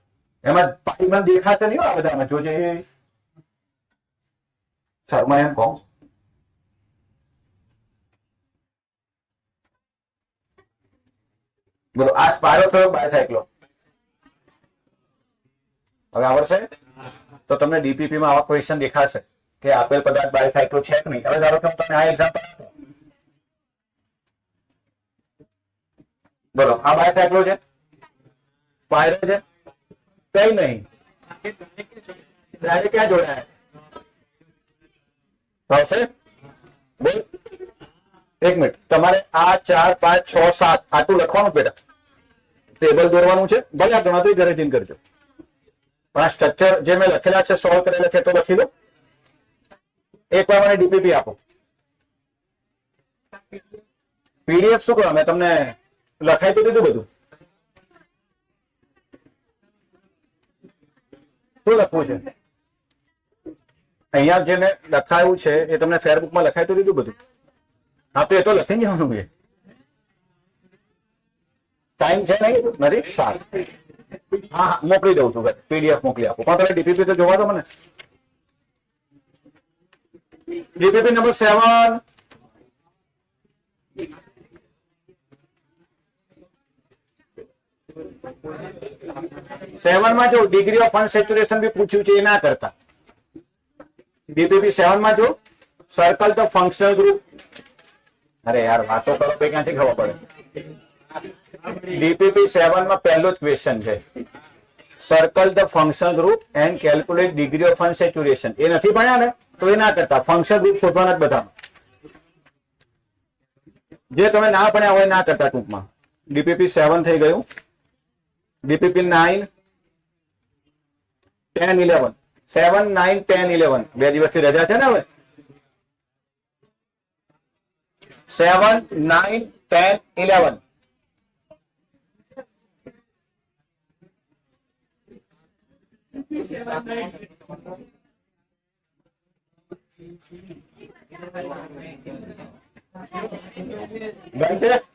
એમાં પાઇમાં દેખાશે નહીં આ બધામાં, જોજે. શર્મા એમ કહું બોલો, આ સ્પાયરો થયો બાયસાયક્લો. હવે આવડશે તો તમને ડીપીપી માં આવા ક્વેશ્ચન દેખાશે કે આપેલ પદાર્થ બાયસાયક્લો છે કે નહીં. હવે ધારો કે હું તમને આ એક્ઝામ્પલ આપું. બોલો, આ બાયસાયક્લો છે, સ્પાયરો છે, કઈ નહીં. ડાયરેક્ટ ક્યાં જોડાયા આવશે? બોલ, 1 મિનિટ. તમારે આ 4 5 6 7 આટલું લખવાનું બેટા, ટેબલ દોરવાનું છે. ભલે આ ગણતરી ઘરે જઈને કરજો, પણ આ સ્ટ્રક્ચર જે મેં લખેલા છે, સોલ્વ કરેલા છે તો લખી લો. એકવાર મને ડીપીપી આપો. પીડીએફ શું કરો? મેં તમને લખાઈ તો દીધું બધું. શું લખવું છે? અહીંયા જે મેં લખાયું છે એ તમને ફેરબુકમાં લખાઈ તો દીધું બધું. હા, તો એ તો લખી જવાનું. એ ટાઈમ છે નહીં? નથી? સારું, હા હા મોકલી દઉં છું. પીડીએફ મોકલી આપો, પણ તમે ડીપીપી તો જોવા દો મને. DPP number 7. માં જો ડિગ્રી ઓફ અનસેચ્યુરેશન બી પૂછ્યું છે, એ ના કરતા. ડીપીપી 7 માં જો સર્કલ ધ ફંક્શનલ ગ્રુપ. અરે યાર વાતો કરો તો ક્યાંથી ખબર પડે. ડીપીપી 7 માં પહેલો જ ક્વેશ્ચન છે, circle the functional group and calculate degree of unsaturation. એ નથી ભણ્યા ને તો એ ના કરતા. ફંક્શનલ ગ્રુપ શોધવાના જ બધા. જે તમે ના ભણ્યા હોય ના કરતા. ટૂંકમાં ડીપીપી 7 થઈ ગયું. ડીપીપી 9 10 11 7 9 10 11 બે દિવસની રજા છે ને હવે. 7 9 10 11 ડન છે.